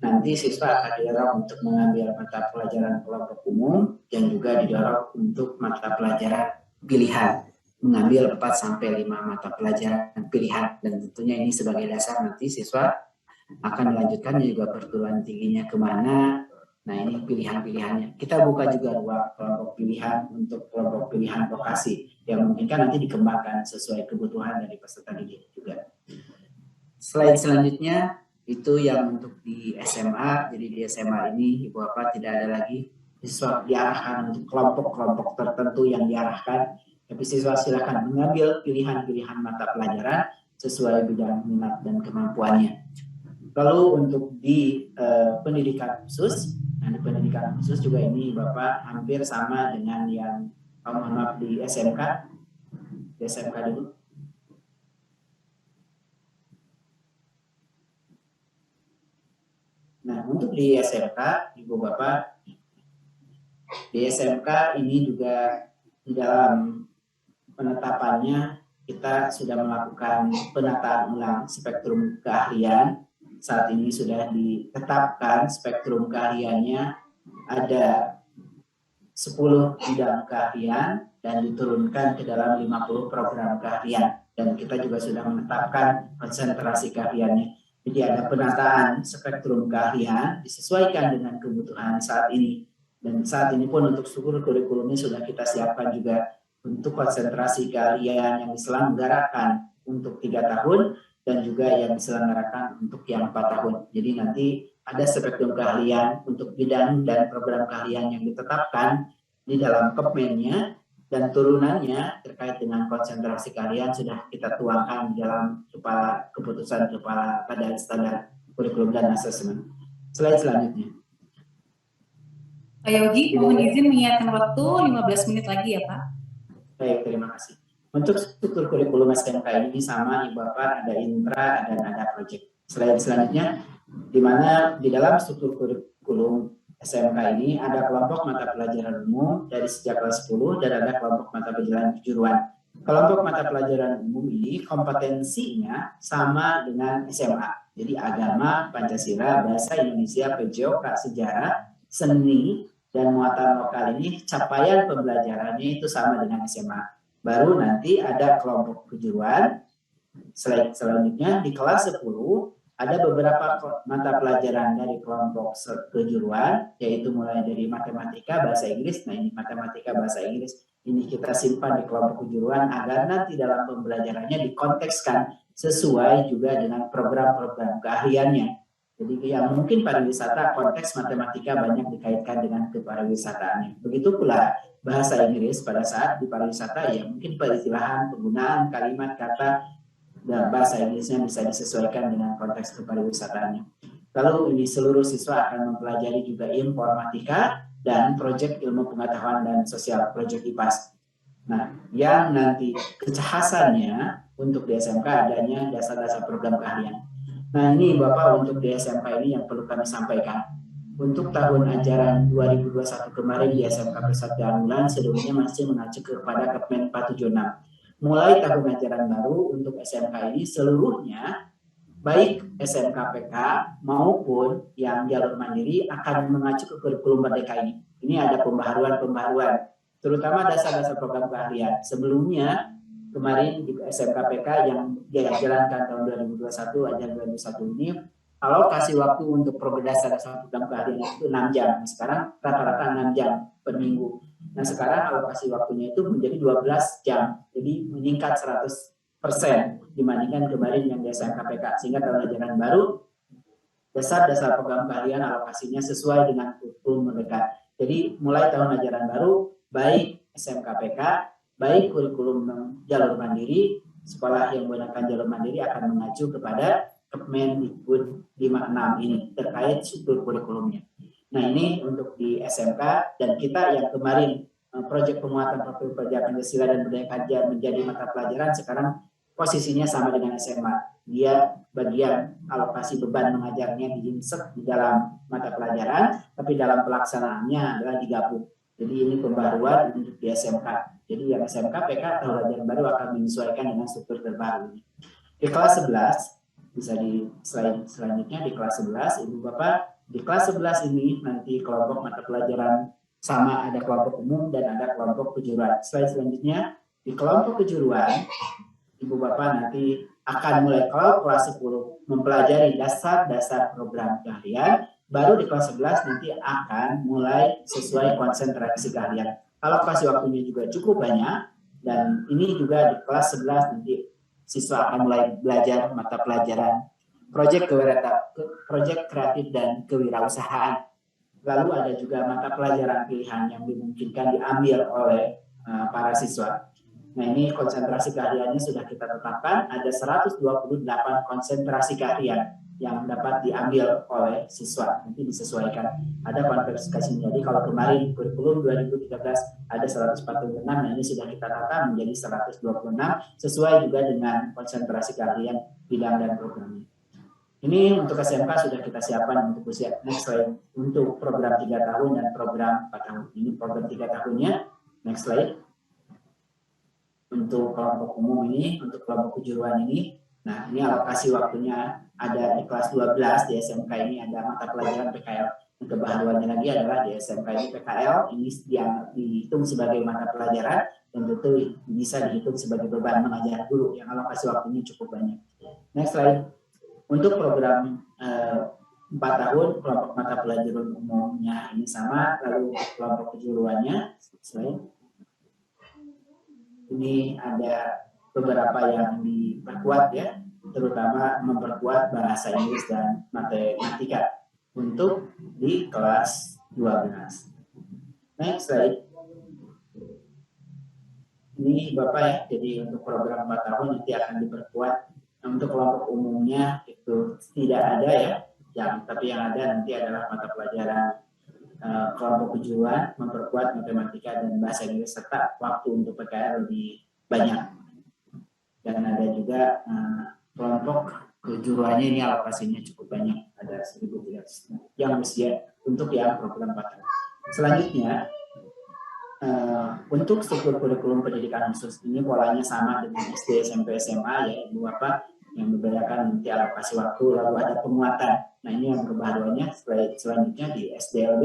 nanti siswa akan didorong untuk mengambil mata pelajaran kelompok umum dan juga didorong untuk mata pelajaran pilihan, mengambil 4-5 mata pelajaran pilihan, dan tentunya ini sebagai dasar nanti siswa akan melanjutkan juga perguruan tingginya kemana. Nah ini pilihan-pilihannya. Kita buka juga ruang kelompok pilihan untuk kelompok pilihan vokasi yang mungkin kan nanti dikembangkan sesuai kebutuhan dari peserta didik juga. Slide selanjutnya itu yang untuk di SMA. Jadi di SMA ini Ibu Bapak tidak ada lagi siswa diarahkan untuk kelompok-kelompok tertentu yang diarahkan, tapi siswa silakan mengambil pilihan-pilihan mata pelajaran sesuai bidang minat dan kemampuannya. Lalu untuk di pendidikan khusus, nah di pendidikan khusus juga ini Bapak hampir sama dengan yang mohon maaf di SMK. Di SMK dulu. Nah untuk di SMK, Ibu Bapak, di SMK ini juga di dalam penetapannya kita sudah melakukan penataan ulang spektrum keahlian. Saat ini sudah ditetapkan spektrum keahliannya ada 10 bidang keahlian dan diturunkan ke dalam 50 program keahlian. Dan kita juga sudah menetapkan konsentrasi keahliannya. Jadi ada penataan spektrum keahlian disesuaikan dengan kebutuhan saat ini. Dan saat ini pun untuk struktur kurikulumnya sudah kita siapkan juga untuk konsentrasi keahlian yang diselenggarakan untuk 3 tahun dan juga yang diselenggarakan untuk yang 4 tahun. Jadi nanti ada spektrum keahlian untuk bidang dan program keahlian yang ditetapkan di dalam Kepmennya, dan turunannya terkait dengan konsentrasi keahlian sudah kita tuangkan di dalam keputusan kepala badan standar kurikulum dan asesmen. Slide selanjutnya. Pak Yogi, mohon izin mengingatkan waktu 15 menit lagi ya Pak. Baik, terima kasih. Untuk struktur kurikulum SMK ini sama Ibu Bapak, ada intra dan ada proyek. Slide selanjutnya, di mana di dalam struktur kurikulum SMK ini ada kelompok mata pelajaran umum dari sejak kelas 10 dan ada kelompok mata pelajaran kejuruan. Kelompok mata pelajaran umum ini kompetensinya sama dengan SMA. Jadi agama, Pancasila, bahasa Indonesia, PJO, sejarah, seni, dan muatan lokal ini capaian pembelajarannya itu sama dengan SMA. Baru nanti ada kelompok kejuruan. Selanjutnya di kelas 10 ada beberapa mata pelajaran dari kelompok kejuruan, yaitu mulai dari matematika, bahasa Inggris. Nah ini matematika, bahasa Inggris ini kita simpan di kelompok kejuruan agar nanti dalam pembelajarannya dikontekskan sesuai juga dengan program-program keahliannya. Jadi yang mungkin pariwisata, konteks matematika banyak dikaitkan dengan kepariwisataannya. Begitu pula bahasa Inggris pada saat di pariwisata ya mungkin peristilahan, penggunaan kalimat, kata, dan bahasa Inggrisnya bisa disesuaikan dengan konteks kepariwisataannya. Lalu ini seluruh siswa akan mempelajari juga informatika dan proyek ilmu pengetahuan dan sosial, proyek IPAS. Nah, yang nanti kecahasannya untuk di SMK adanya dasar-dasar program keahlian. Nah, ini Bapak untuk di SMK ini yang perlu kami sampaikan. Untuk tahun ajaran 2021 kemarin di SMK Persatuan Bulan sebelumnya masih mengacu kepada Kepmen 476. Mulai tahun ajaran baru untuk SMK ini seluruhnya baik SMK PK maupun yang jalur mandiri akan mengacu ke kurikulum merdeka ini. Ini ada pembaharuan, terutama dasar-dasar program keahlian. Sebelumnya kemarin di SMK PK yang dijalankan tahun 2021 ajaran 2021 ini alokasi waktu untuk dasar-dasar program keahlian itu 6 jam. Sekarang rata-rata 6 jam per minggu. Nah sekarang alokasi waktunya itu menjadi 12 jam. Jadi meningkat 100% dibandingkan kemarin yang di SMK PK. Sehingga tahun ajaran baru dasar-dasar program keahlian alokasinya sesuai dengan kurikulum merdeka. Jadi mulai tahun ajaran baru baik SMK PK, baik kurikulum jalur mandiri, sekolah yang menggunakan jalur mandiri akan mengacu kepada Kemendikbud 56 ini terkait struktur kurikulumnya. Nah ini untuk di SMK dan kita yang kemarin proyek penguatan profil kerja Pancasila dan budaya kerja menjadi mata pelajaran sekarang posisinya sama dengan SMA. Dia bagian alokasi beban mengajarnya diinsert di dalam mata pelajaran, tapi dalam pelaksanaannya adalah digabung. Jadi ini pembaruan untuk di SMK. Jadi yang SMK PK tahun ajaran baru akan menyesuaikan dengan struktur terbaru. Di kelas 11 bisa di slide selanjutnya di kelas 11 Ibu Bapak di kelas 11 ini nanti kelompok mata pelajaran sama ada kelompok umum dan ada kelompok kejuruan. Slide selanjutnya di kelompok kejuruan Ibu Bapak nanti akan mulai kalau kelas 10 mempelajari dasar-dasar program keahlian, baru di kelas 11 nanti akan mulai sesuai konsentrasi keahlian. Alokasi waktunya juga cukup banyak dan ini juga di kelas 11 nanti siswa akan mulai belajar mata pelajaran proyek kreatif dan kewirausahaan. Lalu ada juga mata pelajaran pilihan yang dimungkinkan diambil oleh para siswa. Nah ini konsentrasi keahliannya sudah kita tetapkan, ada 128 konsentrasi keahlian yang dapat diambil oleh siswa, nanti disesuaikan. Ada konversifikasi, jadi kalau kemarin kurikulum 2013 ada 146, nah ini sudah kita tata menjadi 126, sesuai juga dengan konsentrasi keahlian bidang dan programnya. Ini untuk SMK sudah kita siapkan untuk usia next slide, untuk program 3 tahun dan program 4 tahun. Ini program 3 tahunnya, next slide. Untuk kelompok umum ini, untuk kelompok kejuruan ini, nah ini alokasi waktunya ada di kelas 12 di SMK ini ada mata pelajaran PKL. Kebaharuannya lagi adalah di SMK ini PKL ini yang dihitung sebagai mata pelajaran dan tentu bisa dihitung sebagai beban mengajar guru yang alokasi waktunya cukup banyak. Next slide. Untuk program 4 tahun kelompok mata pelajaran umumnya ini sama, lalu kelompok kejuruannya slide. Ini ada beberapa yang diperkuat ya, terutama memperkuat bahasa Inggris dan matematika untuk di kelas 12. Next slide. Ini Bapak ya, jadi untuk program 4 tahun nanti akan diperkuat. Untuk kelompok umumnya itu tidak ada ya, tapi yang ada nanti adalah mata pelajaran kelompok kejuruan memperkuat matematika dan bahasa Inggris serta waktu untuk PKL lebih banyak. Dan ada juga kelompok kejuruannya ini alokasinya cukup banyak, ada 1.300 yang usia untuk yang program 4 tahun. Selanjutnya Untuk struktur kurikulum pendidikan khusus ini polanya sama dengan SD, SMP, SMA ya Ibu Bapak. Yang membedakan nanti alokasi waktu, lalu ada penguatan. Nah ini yang perbaharuannya selanjutnya di SDLB.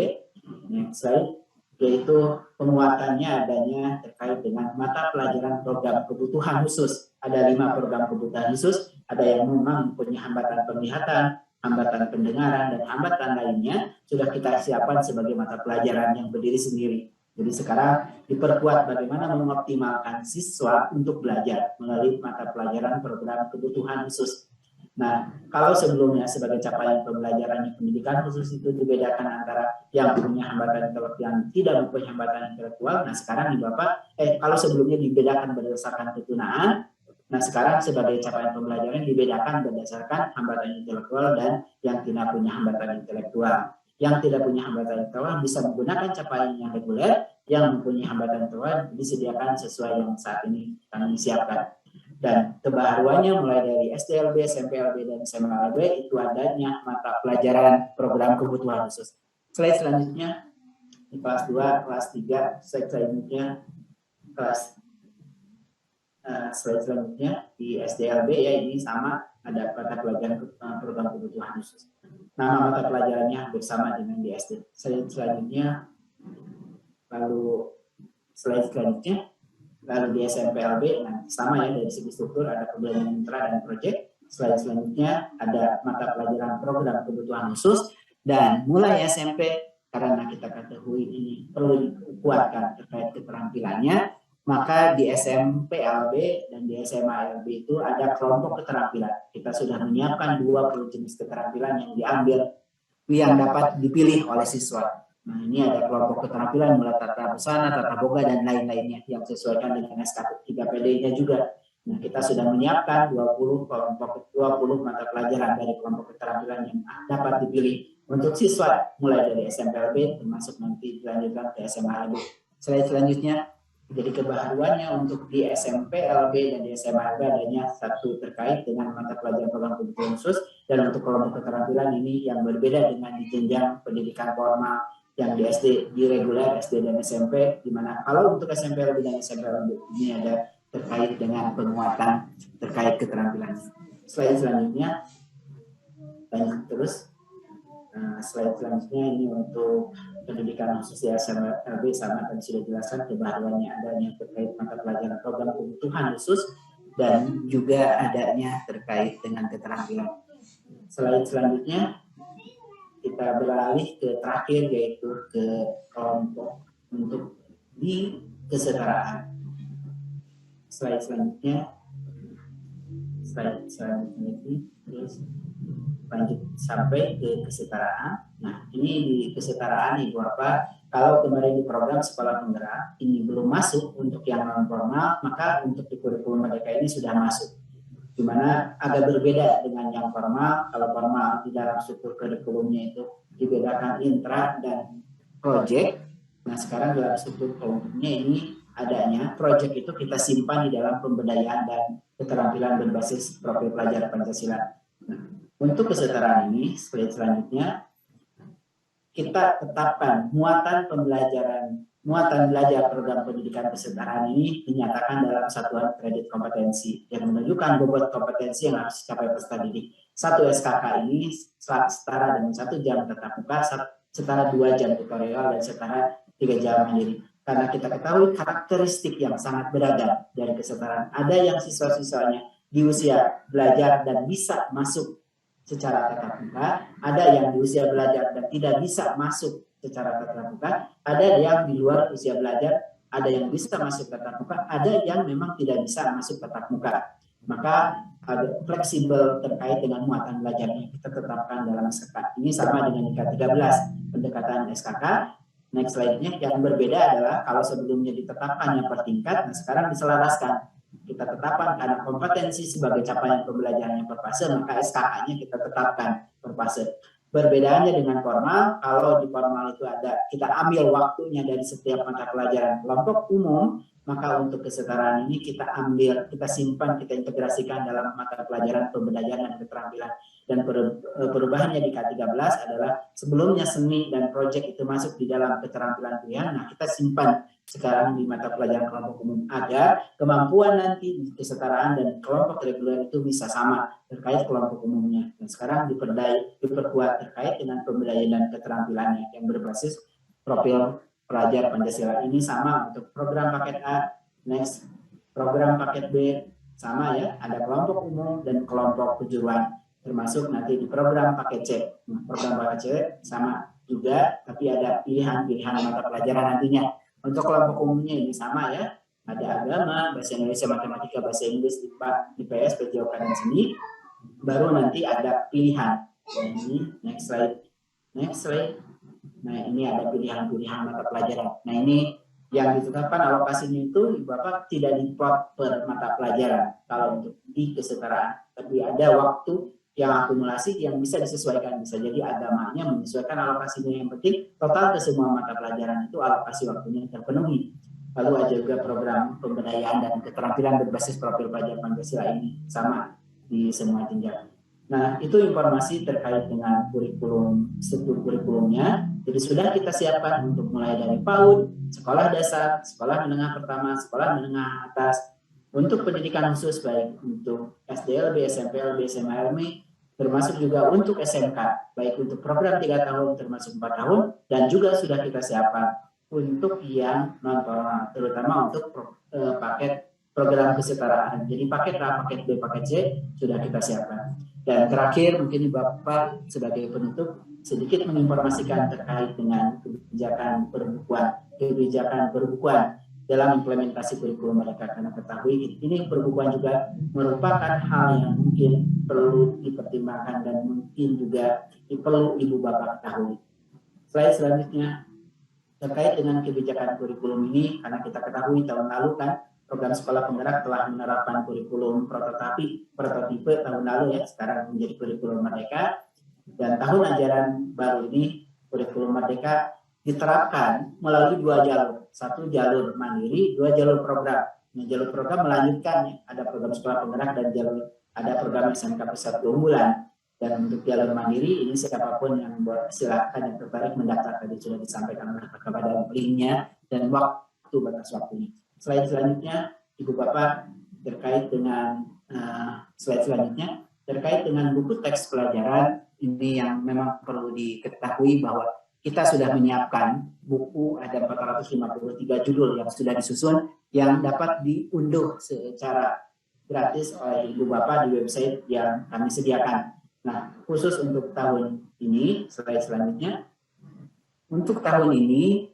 Slide, yaitu penguatannya adanya terkait dengan mata pelajaran program kebutuhan khusus. Ada 5 program kebutuhan khusus, ada yang memang punya hambatan penglihatan, hambatan pendengaran, dan hambatan lainnya sudah kita siapkan sebagai mata pelajaran yang berdiri sendiri. Jadi sekarang diperkuat bagaimana mengoptimalkan siswa untuk belajar melalui mata pelajaran program kebutuhan khusus. Nah, kalau sebelumnya sebagai capaian pembelajaran pendidikan khusus itu dibedakan antara yang punya hambatan intelektual yang tidak mempunyai hambatan intelektual. Nah, sekarang nih Bapak, kalau sebelumnya dibedakan berdasarkan ketunaan, nah sekarang sebagai capaian pembelajaran dibedakan berdasarkan hambatan intelektual dan yang tidak punya hambatan intelektual. Yang tidak punya hambatan intelektual bisa menggunakan capaian yang reguler, yang mempunyai hambatan intelektual disediakan sesuai yang saat ini kami siapkan. Dan kebaharuannya mulai dari SDLB, SMPLB, dan SMLB itu adanya mata pelajaran program kebutuhan khusus. Slide selanjutnya di kelas 2, kelas 3, slide selanjutnya slide selanjutnya di SDLB ya ini sama ada mata pelajaran program kebutuhan khusus. Nama mata pelajarannya hampir sama dengan di SD. Slide selanjutnya, lalu slide selanjutnya, lalu di SMPLB, nah sama ya dari segi struktur ada pembelajaran intra dan proyek. Slide selanjutnya ada mata pelajaran program kebutuhan khusus dan mulai SMP karena kita ketahui ini perlu dikuatkan terkait keterampilannya. Maka di SMPLB dan di SMALB itu ada kelompok keterampilan. Kita sudah menyiapkan 20 jenis keterampilan yang diambil, yang dapat dipilih oleh siswa. Nah ini ada kelompok keterampilan mulai tata busana, tata boga, dan lain-lainnya yang sesuaikan dengan SK 3PD-nya juga. Nah kita sudah menyiapkan 20 mata pelajaran dari kelompok keterampilan yang dapat dipilih untuk siswa mulai dari SMPLB termasuk nanti dilanjutkan ke SMALB. Slide selanjutnya. Jadi kebaharuannya untuk di SMPLB dan di SMALB adanya satu terkait dengan mata pelajaran program kebutuhan khusus dan untuk kelompok keterampilan ini yang berbeda dengan di jenjang pendidikan formal yang di SD, di reguler SD dan SMP, di mana kalau untuk SMPLB dan SMPLB ini ada terkait dengan penguatan terkait keterampilan. Slide selanjutnya, lanjut terus. Slide selanjutnya ini untuk pendidikan khusus di SMLB sama dan sudah dijelaskan kebaharuannya adanya terkait mata pelajaran program kebutuhan khusus dan juga adanya terkait dengan keterampilan. Slide selanjutnya kita beralih ke terakhir yaitu ke kelompok untuk di kesetaraan. Slide selanjutnya ini terus lanjut sampai ke kesetaraan. Nah, ini di kesetaraan Ibu Bapak, kalau kemarin di program sekolah penggerak ini belum masuk untuk yang non formal, maka untuk di kurikulum mereka ini sudah masuk. Di mana agak berbeda dengan yang formal. Kalau formal di dalam struktur kurikulumnya itu dibedakan intra dan project. Nah, sekarang dalam struktur kurikulumnya ini adanya project itu kita simpan di dalam pemberdayaan dan keterampilan berbasis profil pelajar Pancasila. Nah, untuk kesetaraan ini, slide selanjutnya, kita tetapkan muatan belajar program pendidikan kesetaraan ini dinyatakan dalam satuan kredit kompetensi yang menunjukkan bobot kompetensi yang harus dicapai peserta didik. 1 SKK ini setara dengan 1 jam tatap muka, setara 2 jam tutorial, dan setara 3 jam mandiri. Karena kita ketahui karakteristik yang sangat beragam dari kesetaraan. Ada yang siswa-siswanya di usia belajar dan bisa masuk secara tatap muka, ada yang di usia belajar dan tidak bisa masuk secara tatap muka, ada yang di luar usia belajar, ada yang bisa masuk tatap muka, ada yang memang tidak bisa masuk tatap muka. Maka ada fleksibel terkait dengan muatan belajarnya kita tetapkan dalam SKK. Ini sama dengan IK 13 pendekatan SKK. Next slide-nya yang berbeda adalah kalau sebelumnya ditetapkan yang per tingkat, nah sekarang diselaraskan. Kita tetapkan karena kompetensi sebagai capaian pembelajarannya per fase, maka SKK-nya kita tetapkan per fase. Perbedaannya dengan formal, kalau di formal itu ada, kita ambil waktunya dari setiap mata pelajaran kelompok umum, maka untuk kesetaraan ini kita ambil, kita simpan, kita integrasikan dalam mata pelajaran pembelajaran dan keterampilan. Dan perubahannya di K13 adalah sebelumnya seni dan proyek itu masuk di dalam keterampilan pilihan, nah kita simpan sekarang di mata pelajaran kelompok umum, agar kemampuan nanti kesetaraan dan kelompok reguler itu bisa sama terkait kelompok umumnya. Dan sekarang diperkuat terkait dengan pemberdayaan dan keterampilannya yang berbasis profil pelajar Pancasila. Ini sama untuk program paket A, next program paket B sama ya, ada kelompok umum dan kelompok kejuruan, termasuk nanti di program paket C. Nah, program paket C sama juga, tapi ada pilihan-pilihan mata pelajaran nantinya. Untuk kelompok umumnya ini sama ya, ada agama, bahasa Indonesia, matematika, bahasa Inggris, IPA, IPS, PJOK, dan seni. Baru nanti ada pilihan. Nah, ini next slide. Nah, ini ada pilihan-pilihan mata pelajaran. Nah, ini yang ditetapkan alokasinya itu Bapak tidak diplot per mata pelajaran kalau untuk di kesetaraan, tapi ada waktu yang akumulasi yang bisa disesuaikan, bisa jadi agamanya menyesuaikan alokasinya, yang penting total ke semua mata pelajaran itu alokasi waktunya terpenuhi. Lalu ada juga program pemberdayaan dan keterampilan berbasis profil pelajar Pancasila ini sama di semua jenjang. Nah, itu informasi terkait dengan kurikulum, struktur kurikulumnya. Jadi sudah kita siapkan untuk mulai dari PAUD, sekolah dasar, sekolah menengah pertama, sekolah menengah atas, untuk pendidikan khusus baik untuk SDLB, SMPLB, SMA-LB, termasuk juga untuk SMK, baik untuk program 3 tahun termasuk 4 tahun, dan juga sudah kita siapkan untuk yang non-formal, terutama untuk paket program kesetaraan. Jadi paket A, paket B, paket C sudah kita siapkan. Dan terakhir mungkin Bapak sebagai penutup sedikit menginformasikan terkait dengan kebijakan perbukuan dalam implementasi kurikulum mereka, karena ketahui ini perbukuan juga merupakan hal yang mungkin perlu dipertimbangkan dan mungkin juga perlu Ibu Bapak ketahui. Slide selanjutnya terkait dengan kebijakan kurikulum ini, karena kita ketahui tahun lalu kan program sekolah penggerak telah menerapkan kurikulum prototipe tahun lalu ya, sekarang menjadi kurikulum merdeka, dan tahun ajaran baru ini kurikulum merdeka diterapkan melalui 2 jalur, 1 jalur mandiri, 2 jalur program. Nah, jalur program melanjutkan ya, ada program sekolah penggerak dan ada program SMK Pusat keunggulan. Dan untuk jalur mandiri ini siapapun yang silakan yang tertarik mendaftar, tadi sudah disampaikan oleh Pak Kabada linknya dan waktu batas waktunya. Slide selanjutnya Ibu Bapak terkait dengan slide selanjutnya terkait dengan buku teks pelajaran, ini yang memang perlu diketahui bahwa kita sudah menyiapkan buku, ada 453 judul yang sudah disusun, yang dapat diunduh secara gratis oleh Ibu Bapak di website yang kami sediakan. Nah, khusus untuk tahun ini, slide selanjutnya, untuk tahun ini,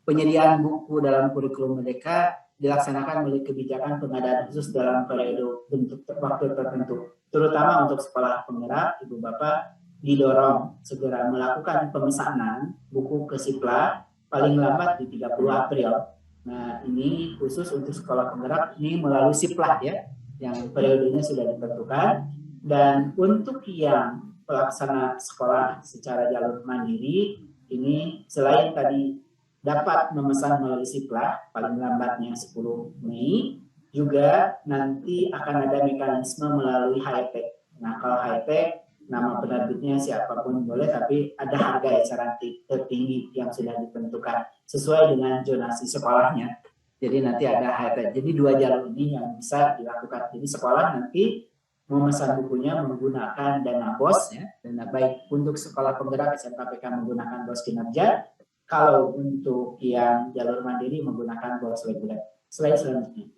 penyediaan buku dalam kurikulum merdeka dilaksanakan melalui kebijakan pengadaan khusus dalam periode bentuk waktu tertentu, terutama untuk sekolah penggerak. Ibu Bapak didorong segera melakukan pemesanan buku ke Sipla paling lambat di 30 April. Nah, ini khusus untuk sekolah penggerak ini melalui Sipla ya, yang periodenya sudah ditentukan. Dan untuk yang pelaksana sekolah secara jalur mandiri, ini selain tadi dapat memesan melalui Sipla paling lambatnya 10 Mei, juga nanti akan ada mekanisme melalui high-tech. Nah, kalau high-tech, nama penerbitnya siapapun boleh, tapi ada harga eceran tertinggi yang sudah ditentukan sesuai dengan zonasi sekolahnya. Jadi nanti ada high-tech. Jadi 2 jalur ini yang bisa dilakukan. Jadi sekolah nanti memesan bukunya menggunakan dana BOS, ya, dana baik untuk sekolah penggerak SMKPK menggunakan BOS kinerja, kalau untuk yang jalur mandiri menggunakan BOS reguler. Slide selanjutnya.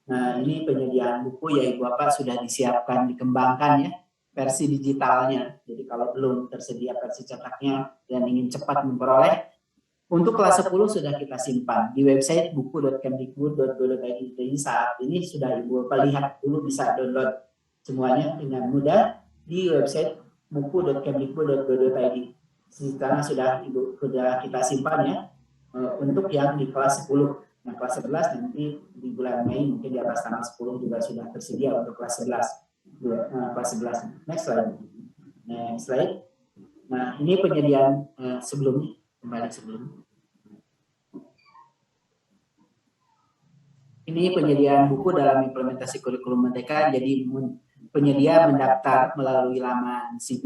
Nah, ini penyediaan buku ya Ibu Bapak sudah disiapkan, dikembangkan ya, versi digitalnya. Jadi kalau belum tersedia versi cetaknya dan ingin cepat memperoleh, untuk kelas 10 sudah kita simpan di website buku.kemdikbud.go.id. Jadi saat ini sudah Ibu Bapak lihat dulu, bisa download semuanya dengan mudah di website buku.kemdikbud.go.id. Karena sudah kita simpan ya untuk yang di kelas 10. Nah, kelas 11 nanti di bulan Mei mungkin di atas tanggal 10 juga sudah tersedia untuk kelas 11. Kelas 11. Next slide. Next slide. Nah, ini penyediaan sebelumnya, kembali sebelum. Ini penyediaan buku dalam implementasi kurikulum merdeka. Jadi penyedia mendaftar melalui laman CB,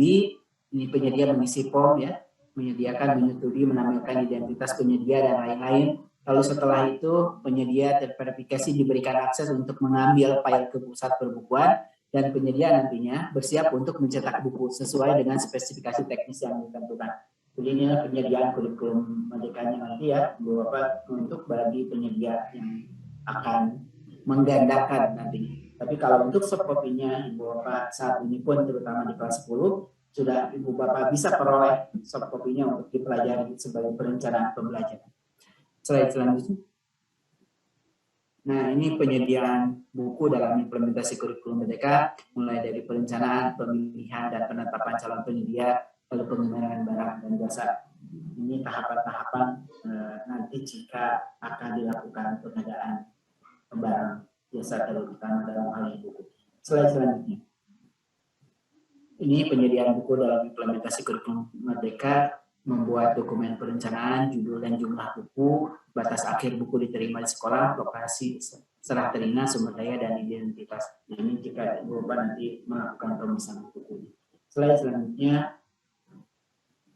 ini penyedia mengisi form ya. menyediakan, menyetujui, menampilkan identitas penyedia dan lain-lain. Lalu setelah itu penyedia terverifikasi diberikan akses untuk mengambil file ke pusat perbukuan dan penyedia nantinya bersiap untuk mencetak buku sesuai dengan spesifikasi teknis yang ditentukan. Jadi ini penyediaan kurikulum merdekanya nanti ya, Bapak, untuk bagi penyedia yang akan menggandakan nanti. Tapi kalau untuk soft copy-nya Ibu Bapak saat ini pun terutama di kelas 10 sudah Ibu Bapak bisa peroleh soft copy-nya untuk dipelajari sebagai perencanaan pembelajaran. Slide selanjutnya. Nah, ini penyediaan buku dalam implementasi kurikulum merdeka, mulai dari perencanaan, pemilihan, dan penetapan calon penyedia, lalu pengembangan barang dan jasa. Ini tahapan-tahapan nanti jika akan dilakukan pengadaan barang jasa terutama dalam hal ini buku. Slide selanjutnya. Ini penyediaan buku dalam implementasi kurikulum merdeka, membuat dokumen perencanaan, judul dan jumlah buku, batas akhir buku diterima di sekolah, lokasi serah terima, sumber daya, dan identitas. Nah, ini jika Bapak nanti melakukan pemesanan buku. Slide selanjutnya,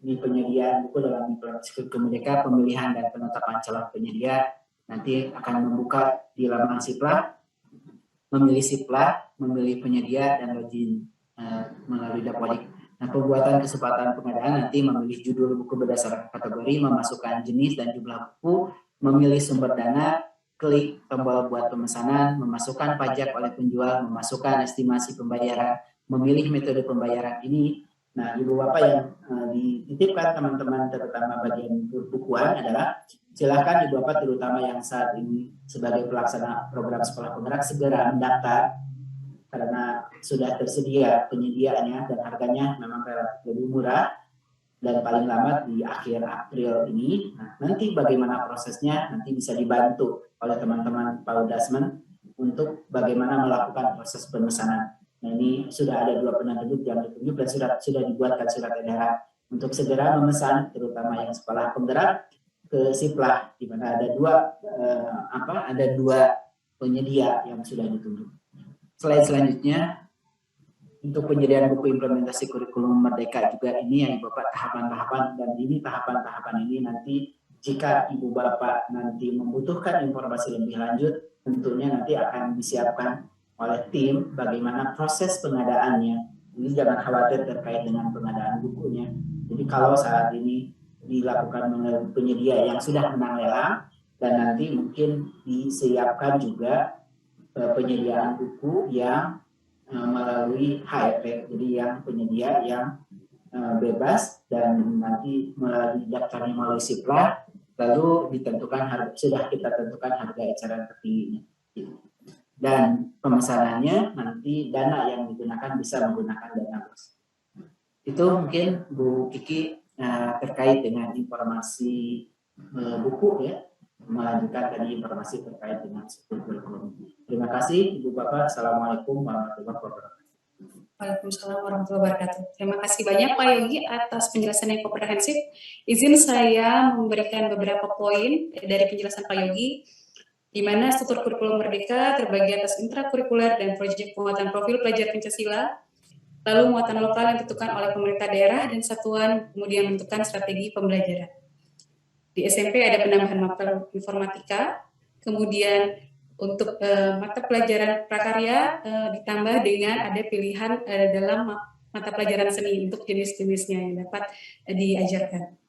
ini penyediaan buku dalam implementasi kurikulum merdeka, pemilihan dan penetapan calon penyedia, nanti akan membuka di laman Siplah, memilih Siplah, memilih penyedia, dan login melalui Dapodik. Nah, pembuatan kesempatan pengadaan nanti memilih judul buku berdasarkan kategori, memasukkan jenis dan jumlah buku, memilih sumber dana, klik tombol buat pemesanan, memasukkan pajak oleh penjual, memasukkan estimasi pembayaran, memilih metode pembayaran ini. Nah, Ibu Bapak yang dititipkan teman-teman terutama bagian bukuan adalah silakan Ibu Bapak terutama yang saat ini sebagai pelaksana program sekolah penggerak segera mendaftar karena sudah tersedia penyediaannya dan harganya memang relatif lebih murah dan paling lambat di akhir April ini. Nah, nanti bagaimana prosesnya nanti bisa dibantu oleh teman-teman Paudasmen untuk bagaimana melakukan proses pemesanan. Nah, ini sudah ada 2 penerbit yang ditunjuk dan sudah dibuatkan surat edaran untuk segera memesan terutama yang sekolah penggerak ke Siplah di mana ada dua penyedia yang sudah ditunjuk. Slide selanjutnya, untuk penyediaan buku implementasi kurikulum merdeka juga ini yang Bapak tahapan-tahapan, dan ini tahapan-tahapan ini nanti jika Ibu Bapak nanti membutuhkan informasi lebih lanjut, tentunya nanti akan disiapkan oleh tim bagaimana proses pengadaannya. Ini jangan khawatir terkait dengan pengadaan bukunya. Jadi kalau saat ini dilakukan oleh penyedia yang sudah menang lelang, dan nanti mungkin disiapkan juga penyediaan buku yang melalui HEP, jadi yang penyedia yang bebas dan nanti melalui daftarnya melalui Siplah, lalu ditentukan sudah kita tentukan harga eceran tertingginya. Dan pemesanannya nanti dana yang digunakan bisa menggunakan dana bos. Itu mungkin Bu Kiki terkait dengan informasi buku ya. Melanjutkan tadi informasi terkait dengan kurikulum. Terima kasih Ibu Bapak. Assalamualaikum warahmatullahi wabarakatuh. Waalaikumsalam warahmatullahi wabarakatuh. Terima kasih banyak Pak Yogi atas penjelasan yang komprehensif. Izin saya memberikan beberapa poin dari penjelasan Pak Yogi, di mana struktur kurikulum merdeka terbagi atas intrakurikuler dan proyek penguatan profil pelajar Pancasila, lalu muatan lokal yang ditentukan oleh pemerintah daerah dan satuan, kemudian menentukan strategi pembelajaran. Di SMP ada penambahan mata informatika, kemudian untuk mata pelajaran prakarya ditambah dengan ada pilihan dalam mata pelajaran seni untuk jenis-jenisnya yang dapat diajarkan.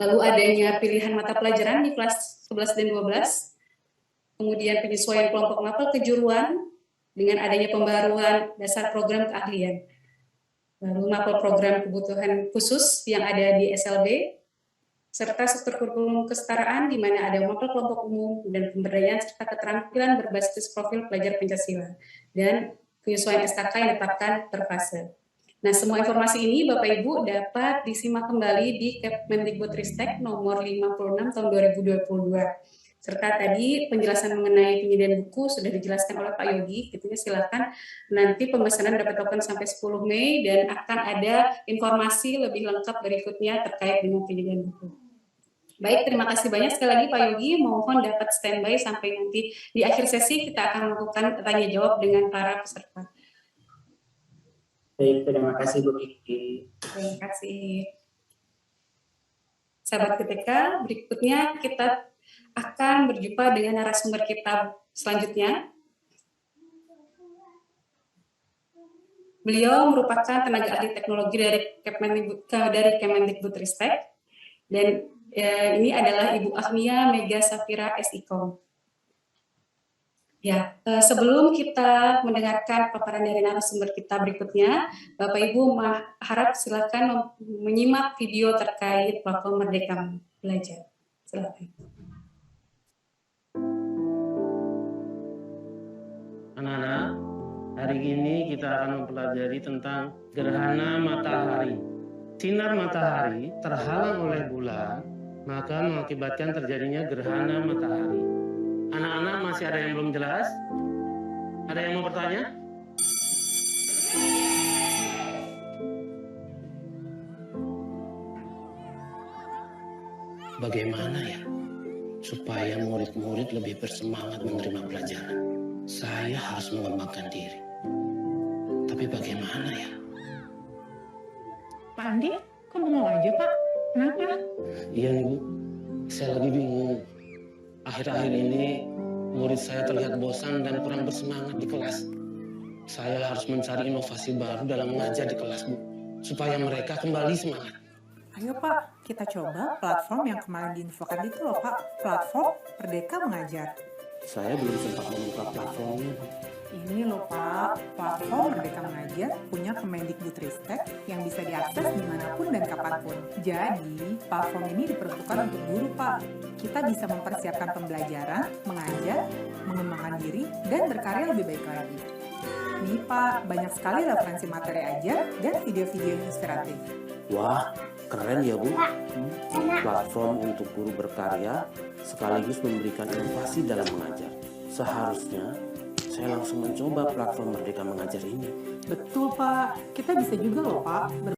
Lalu adanya pilihan mata pelajaran di kelas 11 dan 12, kemudian penyesuaian kelompok mapel kejuruan dengan adanya pembaruan dasar program keahlian. Lalu mapel program kebutuhan khusus yang ada di SLB, serta struktur kurikulum kesetaraan di mana ada mapel kelompok umum dan pemberdayaan serta keterampilan berbasis profil pelajar Pancasila dan penyesuaian SKK yang ditetapkan per fase. Nah, semua informasi ini Bapak Ibu dapat disimak kembali di Kemendikbudristek nomor 56 tahun 2022. Serta tadi penjelasan mengenai penyediaan buku sudah dijelaskan oleh Pak Yogi, gitu ya, silakan nanti pemesanan dapat dilakukan sampai 10 Mei dan akan ada informasi lebih lengkap berikutnya terkait dengan penyediaan buku. Baik, terima kasih banyak sekali lagi Pak Yogi, mohon dapat standby sampai nanti di akhir sesi kita akan melakukan tanya jawab dengan para peserta. Baik, terima kasih Bu Kiki. Terima kasih. Sahabat KTK, berikutnya kita akan berjumpa dengan narasumber kita selanjutnya. Beliau merupakan tenaga ahli teknologi dari Kemendikbudristek, dan ini adalah Ibu Agnia Mega Safira SIKOM. Ya, sebelum kita mendengarkan paparan dari narasumber kita berikutnya, Bapak Ibu harap silakan menyimak video terkait platform Merdeka Belajar. Silakan. Anak-anak, hari ini kita akan mempelajari tentang gerhana matahari. Sinar matahari terhalang oleh bulan, maka mengakibatkan terjadinya gerhana matahari. Anak-anak, masih ada yang belum jelas? Ada yang mau bertanya? Bagaimana ya supaya murid-murid lebih bersemangat menerima pelajaran? Saya harus mengembangkan diri. Tapi bagaimana ya? Pak Andi, kok bengong aja Pak? Kenapa? Iya nih Bu, saya lagi bingung. Akhir-akhir ini murid saya terlihat bosan dan kurang bersemangat di kelas. Saya harus mencari inovasi baru dalam mengajar di kelas, Bu, supaya mereka kembali semangat. Ayo Pak, kita coba platform yang kemarin diinfokan itu loh Pak, platform Merdeka Mengajar. Saya belum sempat membuka platformnya, Bu. Ini loh Pak, platform Merdeka Mengajar punya Kemendikbudristek yang bisa diakses dimanapun dan kapanpun. Jadi, platform ini diperuntukkan untuk guru Pak. Kita bisa mempersiapkan pembelajaran, mengajar, mengembangkan diri, dan berkarya lebih baik lagi. Nih Pak, banyak sekali referensi materi ajar dan video-video yang inspiratif. Wah, keren ya Bu. Platform untuk guru berkarya sekaligus memberikan inovasi dalam mengajar. Seharusnya saya langsung mencoba platform Merdeka Mengajar ini. Betul Pak, kita bisa juga loh Pak